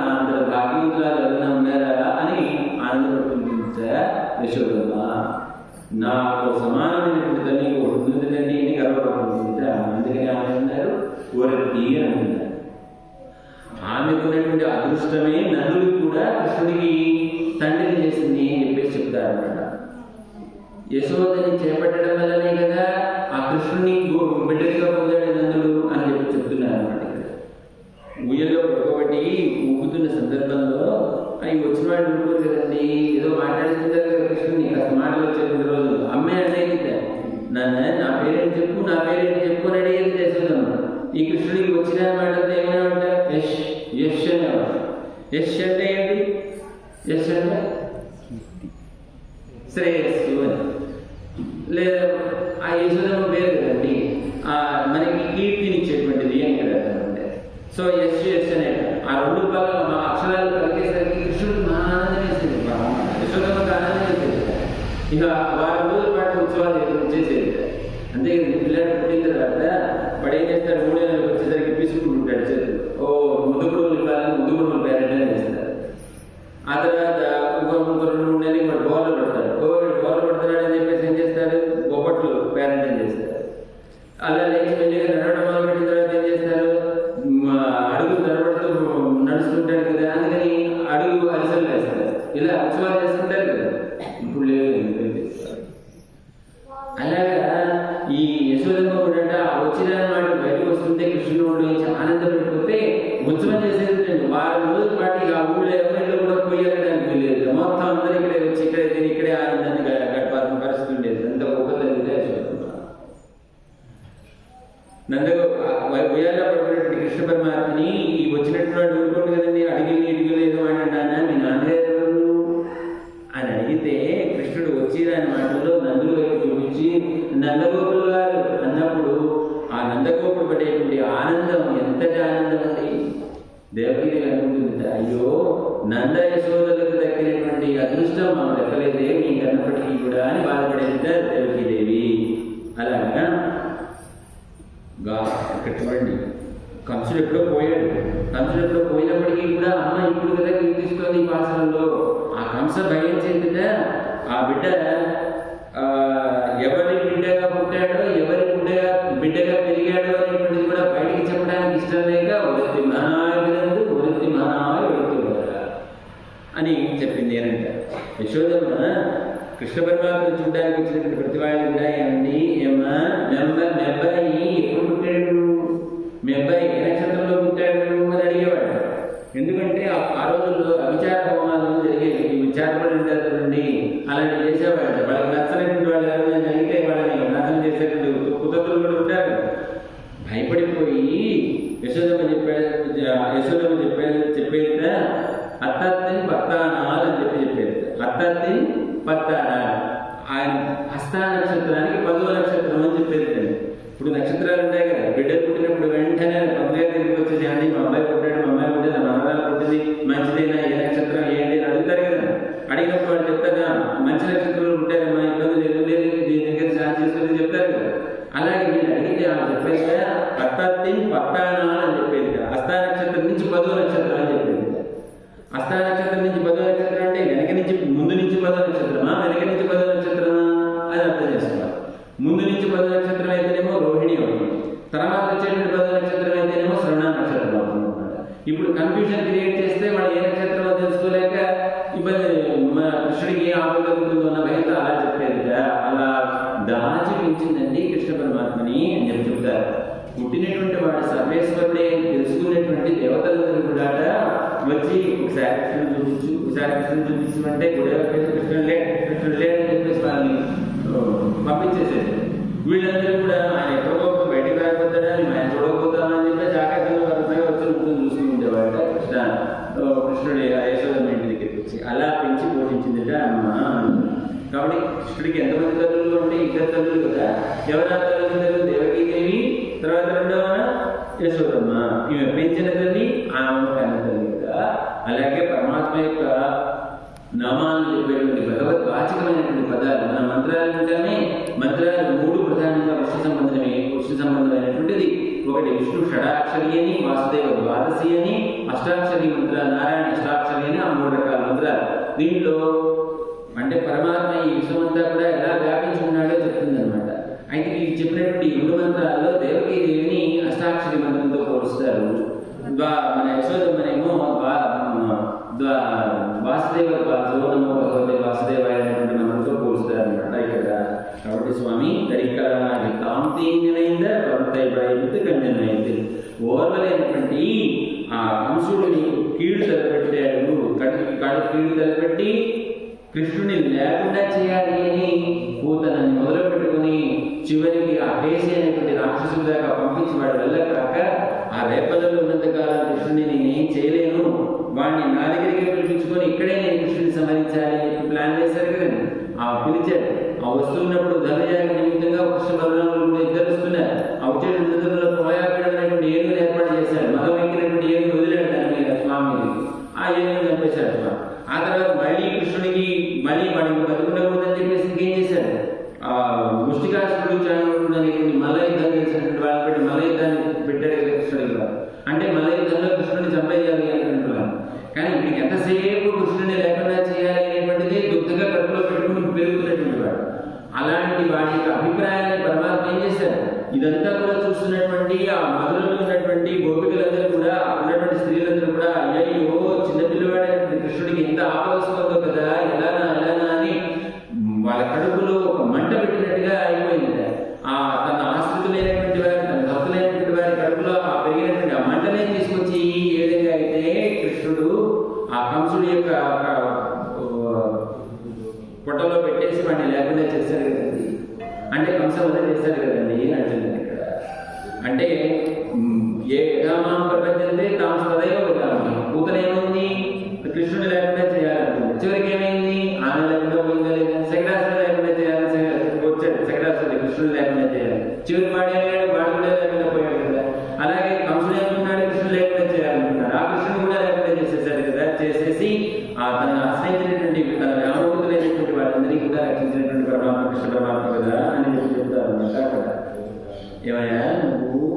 నా అంత భాగ్యవంతులాగా ఎవరైనా ఉన్నారా అని ఆనందపడుతుంటా యశోదమ్మ. నాకు సమానమైనటువంటి తల్లి ఉంటుందండి అని గర్వపడుతుంది. అందుకని ఆమె అన్నారు వరతి అని అన్నారు. ఆమెకున్నటువంటి అదృష్టమే నందుడికి కూడా కృష్ణుడికి తండ్రిని చేసింది అని చెప్పేసి చెప్తారన్నమాట. యశోదని చేపట్టడం వల్లనే కదా ఆ కృష్ణుని బిడ్డగా పొందాడు నందుడు అని చెప్పి చెప్తున్నారు అన్నమాట. ఇక్కడ ఉయ్యలో ఒకటి ఊపుతున్న సందర్భంలో అవి వచ్చిన వాడు ఊరుకోరు కదండి, ఏదో మాట్లాడుతుంటారు కదా కృష్ణుని. కాస్త మాటలు వచ్చేటువంటి రోజు అమ్మే అనేది నా పేరేంటి చెప్పు, నా పేరేంటి చెప్పు అని అడిగేది యశోదమ్మ. ఈ కృష్ణుడికి వచ్చిన మాటలతో ఏమైనా ఉంటా యశ్ యశ్ అనేవాడు. యశ్ అంటే ఏంటి? యశ్ అంటే శ్రేయస్సు అని. లేదా ఆ యశోదమ్మ పేరు కదండి మనకి కీర్తినిచ్చేటువంటిది అని కదా అంటే. సో యశ్ యశ్ అనే ఆ రెండు భాగాలు అక్షరాలు కలిగేసరికి కృష్ణుడికి మా ఆనందం వేసేది, యశోదమ్మకి ఆనందం వేసేది. ఇక వారం రోజుల పాటు ఉత్సవాలు చేసేది. అంతే పిల్లలు పుట్టిన తర్వాత వాడు ఏం చేస్తాడు? 3 నెలలకు వచ్చేసరికి తీసుకుంటుంటాడు చేతులు. ముద్దుగుడుములు ఇవ్వాలని ముద్దుగుడుములు పేరెంట్ చేస్తారు. ఆ తర్వాత ఇంకో 2-3 నెలలకి వాడు గోలు పడతాడు. గోలు పడుతున్నాడు అని చెప్పేసి ఏం చేస్తారు? బొబ్బట్లు పేరెంట్ చేస్తారు. అలా లేచి మెల్లిగా నడవడం మొదలుపెట్టిన తర్వాత ఏం చేస్తారు? అడుగు నడవడుతూ నడుస్తుంటాడు కదా, అందుకని అడుగు అరిసెలు వేస్తారు. ఇలా ఉత్సవాలు చేసుకుంటారు కదా. ఇప్పుడు లేదు. అలాగా ఈ యశోదమ్మ కూడా వచ్చిన మాట బయటకు వస్తుంటే కృష్ణుడు నుంచి ఆనందపడిపోతే ఉత్సవం చేసేది. వారం రోజుల పాటు ఆ ఊళ్ళో ఎవరిలో కూడా పోయాలని లేదు. మొత్తం అందరూ ఇక్కడే వచ్చి ఇక్కడే తిని ఇక్కడే ఆనందాన్ని గడపాల్సిన పరిస్థితి ఉండేది. అంత గొప్పతల్లి యశోదమ్మ. ఉయ్యాల పడుకున్నటువంటి కృష్ణ పరమాత్మని ఈ వచ్చినట్టు వాడు ఊరుకోండి కదండి, ఇడుగులు ఏదో అంటానా మీ నాన్నగారు ఎవరు అని అడిగితే కృష్ణుడు వచ్చి దాని మాటల్లో నందుల వైపు చూపించి నందగోపులు గారు అన్నప్పుడు ఆ నందగోపుడు పడేటువంటి ఆనందం ఎంతటి ఆనందం అండి. దేవకీదేవి అనుకుంటుంది, అయ్యో నంద యశోదలకు దక్కినటువంటి అదృష్టం మాకు దక్కలేదే మీకు అన్నప్పటికీ కూడా అని బాధపడేది దేవకీదేవి. అలాగా ఇక్కడ చూడండి, కంసుడు ఎప్పుడో పోయాడు. కంసుడు ఎప్పుడో పోయినప్పటికీ కూడా అమ్మ ఇప్పుడు కదా కీర్తిస్తుంది ఈ పాసనంలో. ఆ కంస భయం చేత ఆ బిడ్డ ఎవరి బిడ్డగా పుట్టాడో ఎవరి బిడ్డగా పెరిగాడో అనేటువంటిది కూడా బయటికి చెప్పడానికి ఇష్టం లేక వృత్తి మహాయుడు వృత్తి మహాయుడు అని చెప్పింది ఏనంట. యశోదమ్మ కృష్ణ పరమాత్మ చూడడానికి వచ్చినటువంటి ప్రతి వాళ్ళు కూడా ఏమండి, ఏమా మీ అబ్బాయి ఎప్పుడు పుట్టాడు, మీ అబ్బాయి ఏ నక్షత్రంలో పుట్టాడు అని అడిగేవాడు. ఎందుకంటే ఆ రోజుల్లో అవిచార హోమాలు జరిగేవి. విచారపడి అలాంటి చేసేవాడు. వాళ్ళకి నచ్చలేటువంటి వాళ్ళు ఎవరైనా జరిగితే వాళ్ళని నాశనం చేసేటువంటి కుతతులు కూడా ఉంటారు. భయపడిపోయి యశోద నక్షత్రానికి 10వ నక్షత్రం అని చెప్పేది. ఇప్పుడు నక్షత్రాలు ఉంటాయి కదా, బిడ్డలు పుట్టినప్పుడు వెంటనే పంతులు దగ్గరికి వచ్చేసి అండి మా అబ్బాయి పుట్టాడు, మా అమ్మాయి పుట్టింది, మా మనవరాలు పుట్టింది, మంచిదైనా ఏ నక్షత్రం ఏంటి అని అడుగుతారు కదా. అడిగినప్పుడు వాళ్ళు చెప్తారా మంచి నక్షత్రంలో పుట్టారమ్మా, ఇబ్బంది లేదు, లేదు దీని దగ్గర స్నానం చేసుకుని చెప్తారు కదా. అలాగే వీళ్ళు అడిగితే చెప్పేది పట్టత్తిన్ పట్టానా అని చెప్పేది. హస్త నక్షత్రం నుంచి 10వ నక్షత్రం అని చెప్పేది. హస్త నక్షత్రం నుంచి 10వ నక్షత్రం అంటే వెనక నుంచి ముందు నుంచి 10వ నక్షత్రమా, వెనక నుంచి 10వ నక్షత్రమా అని అర్థం చేసుకోవాలి. ముందు నుంచి 10వ నక్షత్రం అయితేనేమో రోహిణి అవుతుంది, తర్వాత వచ్చేటువంటి 10వ నక్షత్రం అయితేనేమో శ్రవణ నక్షత్రం అవుతుంది అనమాట. ఇప్పుడు కన్ఫ్యూజన్ క్రియేట్ చేస్తే వాడు ఏ నక్షత్రమో తెలుసుకోలేక ఇబ్బంది, కృష్ణుడికి ఏ ఆపద కలుగుతుందో అన్న భయంతో అలా చెప్పేది. అలా దాచి పెంచిందండి కృష్ణ పరమాత్మని అని చెప్తారు. పుట్టినటువంటి వాడు సర్వేశ్వరుడే తెలుసుకునేటువంటి దేవతలందరూ కూడా వచ్చి ఒకసారి కృష్ణుడు చూపించు, ఒకసారి కృష్ణుడు చూపించమంటే గుడెవరికైతే కృష్ణుడు లే అని చెప్పేసి వాళ్ళని పంపించేసేది. వీళ్ళందరూ కూడా ఆయన ఎక్కడికో బయటకు రాకపోతాడా, ఆయన చూడకపోతామని చెప్పి జాగ్రత్తగా వరుసగా వచ్చి ముఖ్యం చూసుకుంటేవాడు కృష్ణుడు యశోదమ్మ ఇంటి దగ్గరికి వచ్చి. అలా పెంచి పోషించిందిట అమ్మ. కాబట్టి కృష్ణుడికి ఎంతమంది తల్లులు అంటే 2 తల్లులు కదా. ఎవరా తల్లిదండ్రులు? దేవకీదేవి, తర్వాత రెండవ యశోదమ్మ. ఈమె పెంచిన తల్లి, ఆమె కన్న తల్లి కదా. అలాగే పరమాత్మ యొక్క నామాలను చెప్పేటువంటి భగవద్వాచకమైనటువంటి పదాలు మన మంత్రాలు అంటేనే మంత్రాలు 3 ప్రధానంగా వృష్టి సంబంధమైనటువంటిది. ఒకటి విష్ణు షడాక్షరి అని, వాసుదేవ ద్వాదశి అని, అష్టాక్షరి మంత్రాలు, నారాయణ అష్టాక్షరి అని, ఆ 3 రకాల మంత్రాలు. దీంట్లో అంటే పరమాత్మ ఈ విశ్వమంతా కూడా ఎలా వ్యాపించి ఉన్నాడో చెప్తుంది అనమాట. అయితే ఈ చెప్పినటువంటి 2 మంత్రాల్లో దేవకీదేవిని అష్టాక్షరి మంత్రంతో పోలుస్తారు. మన యశోదమ్మనేమో వాసుదేవ నమో భగవతే వాసుదేవాయ అనేటువంటి మంత్రంతో పోలుస్తారు అనమాట ఇక్కడ. కాబట్టి స్వామి దరికరానికి తాంతీనైంద ప్రవర్తై ప్రయత్తి కంజనైంది. ఓర్వలేనటువంటి ఆ కంసుడిని కీడు తలపెట్టాడు, కీడు తలపెట్టి కృష్ణుని లేకుండా చేయాలి అని పూతనని మొదలు పెట్టుకుని చివరికి ఆ కేసి అనేటువంటి రాక్షసుల దాకా పంపించి వాడు వెళ్ళకాక ఆ రేపల్లో ఉన్నంతకాలం కృష్ణుని నేనేం చేయలేను, వాడిని నా దగ్గరికి పిలిపించుకొని ఇక్కడే నేను కృష్ణుని సంహరించాలి అని ప్లాన్ వేశారు కదండి. ఆ పిలిచాడు. ఆ వస్తున్నప్పుడు ధనుజాకి నిమిత్తంగా కృష్ణ బలరాములు కూడా ఇద్దరు వస్తున్నారు. ఆ వచ్చే నదులలో ప్రయాణమైనటువంటి ఏనుగుని ఏర్పాటు చేశాడు. మగం ఎక్కినటువంటి ఏనుగు వదిలాడు దాని మీద స్వామిని. ఆ ఏనుగుని చంపేశాడు స్వామి. ఆ తర్వాత మళ్ళీ కృష్ణుడికి మళ్ళీ వాడికి బతుకుండకూడదని చెప్పేసి ఇంకేం చేశాడు, ఆ ముష్టికాసుడు చాణుడు అనేటువంటి మల్లయుద్ధం చేసినటువంటి వాళ్ళని పెట్టి మల్లయుద్ధాన్ని పెట్టాడు కృష్ణుడికి. అంటే మల్లయుద్ధంలో కృష్ణుడిని చంపేయాలి అనుకుంటున్నాను. కానీ వీడికి ఎంతసేపు కృష్ణుడిని లేకుండా చేయాలి అనేటువంటిది దుఃఖంగా కడుపులో పెట్టుకుని పెరుగుతున్నటువంటి వాడు. అలాంటి వాడి యొక్క అభిప్రాయాన్ని పరమాత్మ ఏం చేశారు, ఇదంతా కూడా చూస్తున్నటువంటి ఆ మధురలో ఉన్నటువంటి గోపికలందరూ కూడా, ఉన్నటువంటి స్త్రీలందరూ కూడా అయ్యో చిన్నపిల్లవాడైనటువంటి కృష్ణుడికి ఎంత ఆపవస్తుందో కదా, ఎలానా అని వాళ్ళ కడుపులో ఒక మంట పెట్టినట్టుగా అయిపోయింది. ఆ తన ఆశ్రితులైనటువంటి వారి, తన భక్తులైనటువంటి వారి కడుపులో ఆ పెరిగినటువంటి ఆ మంటనే తీసుకొచ్చి ఏ విధంగా అయితే కృష్ణుడు ఆ కంసుడి యొక్క పొట్టలో పెట్టేసి వాడిని లేకుండా చేశాడు కదండి. అంటే కంసం వల్ల చేశాడు కదండి అంటుంది ఇక్కడ. అంటే ఏ విధానం ప్రపంచంలో తాము సదైవ విధానం. పూతనేముంది, కృష్ణుడు లేకుండా చేయాలనుకుంది. చివరికి ఏమైంది, ఆమె లేకుండా పోయిందా లేదా, శకటాసుడు లేకుండా చేయాలి వచ్చాడు, శకటాసుడు కృష్ణుడు లేకుండా చేయాలి. చివరికి వాడు కూడా లేకుండా పోయాడు కదా. అలాగే కంసుడు ఏమనుకున్నాడు, కృష్ణుడు లేకుండా చేయాలనుకున్నాడు. ఆ కృష్ణుడు కూడా లేకుండా చేసేసాడు కదా. చేసేసి ఆ తనను ఆశ్రయించినటువంటి తన రామభక్తులైనటువంటి వాళ్ళందరినీ కూడా రక్షించినటువంటి పరమాత్మ కృష్ణ పరమాత్మ కదా అని చెప్తారు అక్కడ. ఏమయ్యా నువ్వు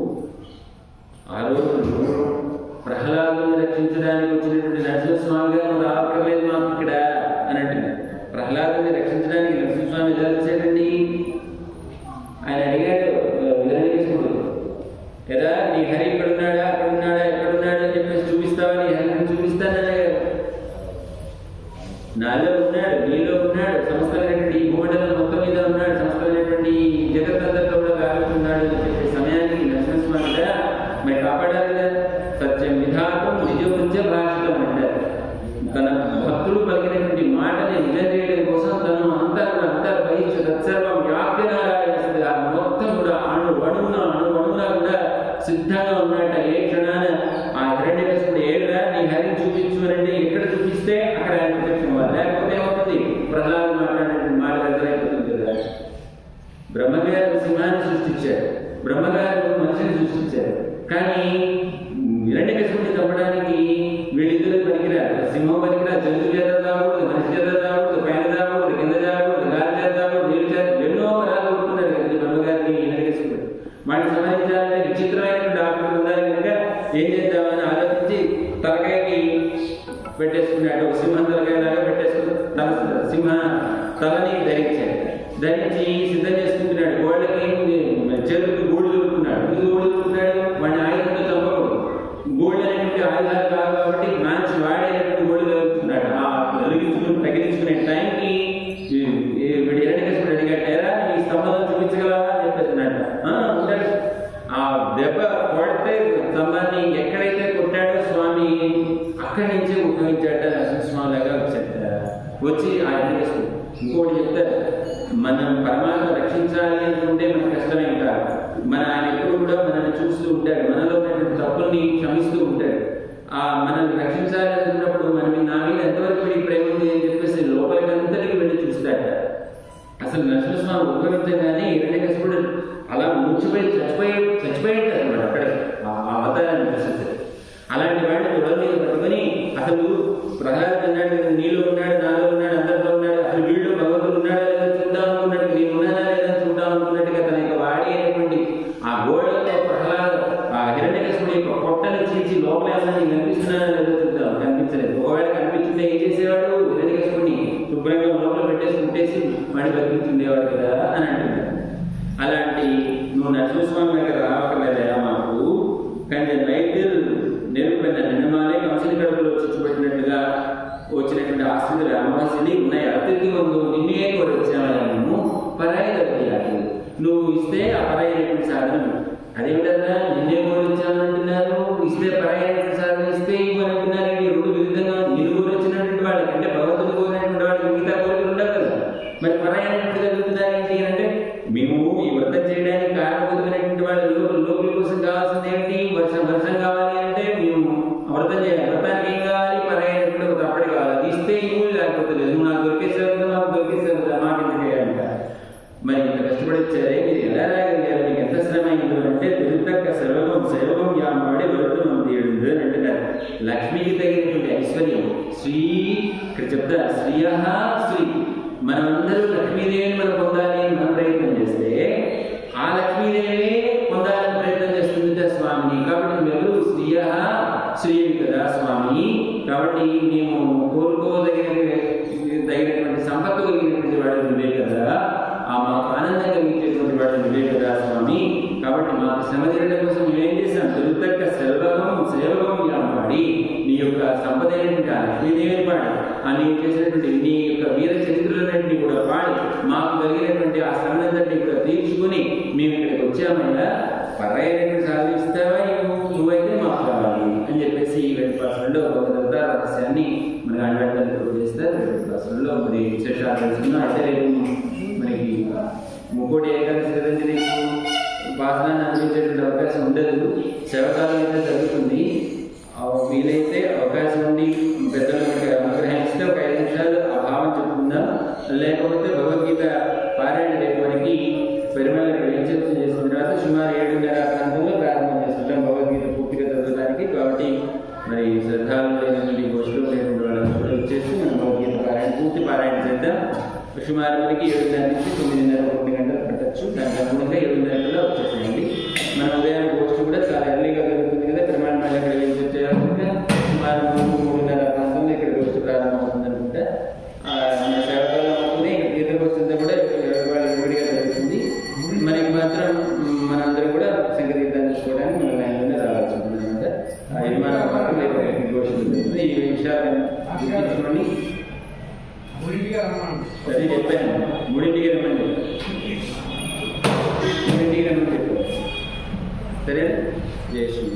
ఆ రోజు ప్రహ్లాదుని రక్షించడానికి వచ్చినటువంటి నరసింహస్వామిగా నువ్వు రావక్కర్లేదు మాకు ఇక్కడ అని అంటున్నాడు. ప్రహ్లాదుని రక్షించడానికి నరసింహస్వామి ఎలా వచ్చాడండి? ఆయన అడిగాడు విధంగా, కదా నీ హరి ఇక్కడున్నాడా, అక్కడున్నాడా, ఎక్కడున్నాడు అని చెప్పేసి చూపిస్తావా, నీ హరిని చూపిస్తానని అడిగాడు. నాలో ఉన్నాడు, నీలో ఉన్నాడు, సమస్తమైనటువంటి ఈ భూమండలం మొత్తం మీద ఉన్నాడు, సమస్తమైనటువంటి జగత్తంతలో కూడా వ్యాపించున్నాడు అని చెప్పే సమయానికి నరసింహస్వామిగా మరి కాపాడాలి కదా. సత్యం విధాతం నిజముంచ భాషితం అంటారు. తన భక్తుడు పలికినటువంటి మాటని నిజం చేయడం కోసం తను అంతర్బహిష్ట తత్సర్వం వ్యాప్యనారాయణ మొత్తం కూడా అణువునా కూడా సిద్ధంగా ఉన్నట్ట. ఏ క్షణాన ఆ హిరణ్యకశిపుడు ఏడురా నీ హరిని చూపించు అంటే ఎక్కడ చూపిస్తే అక్కడ ఆయన ప్రత్యక్షం అవ్వాలి. లేకపోతే ఏమవుతుంది, ప్రహ్లాదు మాట్లాడినటువంటి మాట దగ్గరైపోతుంది కదా. బ్రహ్మగారు సింహాన్ని సృష్టించారు, బ్రహ్మగారు మనిషిని సృష్టించారు. కానీ హిరణ్యకశిపుడిని చంపడానికి వీళ్ళిద్దరూ పనికిరారు. సింహం పనికిరారు, జంతు చేత రాకూడదు, మనిషి చేత రాకూడదు, పైన రాకూడదు, కింద రాకూడదు, గాలి చేత రాకూడదు, నీళ్ళు చేత ఎన్నో వరాలు కొట్టుకున్నాడు కదా బ్రహ్మగారిని హిరణ్యకశిపుడు. వాటిని సంబంధించాలంటే విచిత్రమైనటువంటి డాక్టర్లు ఉండాలి కనుక ఏం చేద్దామని ఆలోచించి తలకాయకి పెట్టేసుకున్నాడు. ఒక సింహం తలకాయలాగా పెట్టేసుకుని సింహ తలని ధరించాడు. ధరించి సిద్ధం చేసుకుంటున్నాడు. గోళ్ళకి చేతులకు గూడు దొరుకుతున్నాడు. గూడు దొరుకుతున్నాడు, వాడిని ఆయుధంతో చంపకూడదు. గోల్డ్ అనేటువంటి ఆయుధాలు కాదు కాబట్టి మంచి వాడేటువంటి గోల్డ్ దొరుకుతున్నాడు. ఆ తగిలించుకునే టైంకి వీడి హిరణ్యకశిపుడు అడిగారా, నీ స్తంభం చూపించగలవా అని చెప్పేస్తున్నాడు. ఉంటాడు. ఆ దెబ్బ కొడితే స్తంభాన్ని ఎక్కడైతే కొట్టాడో స్వామి అక్కడి నుంచే ఉపయోగించాడ. నరసింహస్వామి లాగా వచ్చి ఆ హిరణ్యకశిపుడు ఇంకోటి చెప్తారు, మనం పరమాత్మ రక్షించాలి అనుకుంటే మనకు కష్టమే కాదు. ఆయన ఎప్పుడు కూడా మనల్ని చూస్తూ ఉంటాడు, మనలో ఉన్నటువంటి తప్పుల్ని క్షమిస్తూ ఉంటాడు. మనల్ని రక్షించాలి అనుకున్నప్పుడు మనం నా మీద ఎంతవరకు వీడి ప్రేమ ఉంది అని చెప్పేసి లోపలికి అంతటికి వెళ్ళి చూస్తాడు. అసలు నరసింహస్వామి ఉపయోగించగానే హిరణ్యకశిపుడు అలా మూర్చిపోయి చచ్చిపోయాడు అన్నమాట. అక్కడ ఆ అవతారాన్ని చూసేసాడు. అలాంటి వాడిని తొడ మీద పట్టుకొని అసలు ప్రహ్లాదుడు అన్నాడు కదా, నీళ్ళు ఉన్నాడు, నాలో ఉన్నాడు, అందరిలో ఉన్నాడు, అసలు వీళ్ళు భగవంతుడు ఉన్నాడా లేదా చూద్దాం అనుకున్నట్టు, నేను ఉన్నానా లేదా చూద్దాం అనుకున్నట్టుగా తన యొక్క వాడి అయినటువంటి ఆ గోడలతో ఆ హిరణ్యకశిపుడి యొక్క పొట్టని చీల్చి లోపల ఏమన్నా కనిపిస్తున్నాడా లేదా చూద్దాం. కనిపించలేదు. ఒకవేళ కనిపించింటే ఏం చేసేవాడు, హిరణ్యకశిపుడిని శుభ్రంగా లోపల పెట్టేసి వాడి బతికించుండేవాడు కదా అని అంటున్నాడు. అలాంటి నువ్వు నరసింహస్వామి దగ్గర రావక్కర్లేదా మాకు, కానీ వైద్యులు నిరూపణ నిన్నమాలే కంసుని కడుపులో చుట్టుపెట్టినట్టుగా వచ్చినటువంటి ఆస్తితులు అమావాస్యని ఉన్నాయి. అతిథి ముందు నిన్నే కూడా వచ్చామని మేము పరాయి దొరికాలి. నువ్వు ఇస్తే ఆ పరాయినటువంటి సాధనం అదేమిటన్నా నిన్నే కూడా వచ్చామంటున్నారు, ఇస్తే పరాయినటువంటి సాధన ఇస్తే ఇవ్వనంటున్నారు. రెండు విరుద్ధంగా నిన్ను కూడా వచ్చినటువంటి వాళ్ళకి అంటే భగవంతుని కోరినటువంటి వాళ్ళకి మిగతా కోరికలు ఉండవు కదా, మరి పరాయినటువంటి జరుగుతున్నారు ఏంటి అంటే మేము ఈ వ్రతం చేయడానికి కారణభూతమైనటువంటి వాళ్ళ లోపల కోసం కావాల్సింది ఏంటి, వర్షం కావాలి అంటే మేము వ్రతం చేయాలి. వ్రతానికి ఏం కావాలి, పరాయినటువంటి తప్పటి కావాలి. అది ఇస్తే ఇవ్వు, లేకపోతే లేదు. నువ్వు నాకు దొరికేసేవద్దు, నాకు దొరికేసేవద్దు, మాకు ఎంత చేయాలంట. మరి ఇంత కష్టపడిచ్చారే, మీరు ఎలా రాగలిగారు, మీకు ఎంత శ్రమ అయిందో అంటే తిరుతక్క శైవకం యామాడి వ్రతం తీయడు అని అంటున్నారు. లక్ష్మికి తగినటువంటి ఐశ్వర్యం శ్రీ ఇక్కడ చెప్తారు. శ్రీయ శ్రీ మనమందరూ లక్ష్మీదేవిని మనం పొందాలి అని మనం ప్రయత్నం చేస్తే ఆ లక్ష్మీదేవి పొందాలని ప్రయత్నం చేస్తుంది స్వామిని. కాబట్టి నువ్వెవరు శ్రీయ శ్రీవి కదా స్వామి. కాబట్టి మేము కోరుకోదగినటువంటి సంపత్తు కలిగినటువంటి వాడు నువ్వే కదా, మాకు ఆనందం కలిగించేటువంటి వాడు నువ్వే కదా స్వామి. కాబట్టి మాకు శ్రమ తీరడం కోసం మేమేం చేశాం, తిరుతక్క సేవకం యామాడి నీ యొక్క సంపద అయినటువంటి ఆ లక్ష్మీదేవిని పాడి నీ చేసినటువంటి నీ యొక్క వీర చరిత్రలన్నింటినీ కూడా పాడి మాకు కలిగినటువంటి ఆ శ్రమనంతటినీ కూడా తీర్చుకుని మేము ఇక్కడికి వచ్చామయ్యా, పరాయినటువంటి సాధిస్తావా నువ్వైతే మాకు కావాలి అని చెప్పేసి 20% ఒక అవతార రహస్యాన్ని మన ఆడవాళ్ళు చేస్తారు. 20%లో మరి విశేషాలు తెలుసుకున్నాం. అయితే మనకి ముక్కోటి ఏకాదశి కదండి, రేపు వాసనాన్ని అందించేటువంటి అవకాశం ఉండదు. శవకాలం అయితే జరుగుతుంది. వీలైతే అవకాశం ఉండి పెద్దలు అనుగ్రహిస్తే ఒక 5 నిమిషాలు ఆ భావం చెప్పుకుందాం. లేకపోతే భగవద్గీత పారాయణ రేపు వరకు పెరుమల విచక్షణ చేసిన తర్వాత సుమారు 7:30 ప్రాంతంలో ప్రారంభం చేసుకుంటాం భగవద్గీత పూర్తిగా చదవడానికి. కాబట్టి మరి శ్రద్ధాలైనటువంటి గోష్ఠులు లేనటువంటి వాళ్ళని కూడా వచ్చేసి మనం భగవద్గీత పారాయణ పూర్తి పారాయణ చేద్దాం. సుమారు మనకి 7:30 నుంచి 9:30 1 గంటలు పట్టచ్చు. దానికి అనుగుణంగా 7:30 వచ్చేసేయండి. మన ఉదయాన్ని గోష్ఠి కూడా చాలా ఎర్లీగా జరుగుతుంది కదా, ప్రమాణ మళ్ళీ ఇక్కడ చేయాలనుకుంటే సుమారు 3:30 ప్రాంతంలో ఇక్కడ గోష్ఠి ప్రారంభం అవుతుంది అనుకుంటా. మన సేవకాలం అవుతుంది. ఇక్కడ తీర్థ గోష్ఠి అంతా కూడా విడిగా జరుగుతుంది. మనకి మాత్రం మనందరూ కూడా సంగీతాన్ని చూసుకోవడానికి మన లైన్లోనే రావాల్సి ఉంటుంది అనమాట. విమానం మాత్రం గోష్ఠి ఉంటుంది. ఈ విషయాలను గుర్తించుకోండి. సరే చెప్పాను, 3ంటికి రమ్మని చెప్పాను. సరే జయ శ్రీ.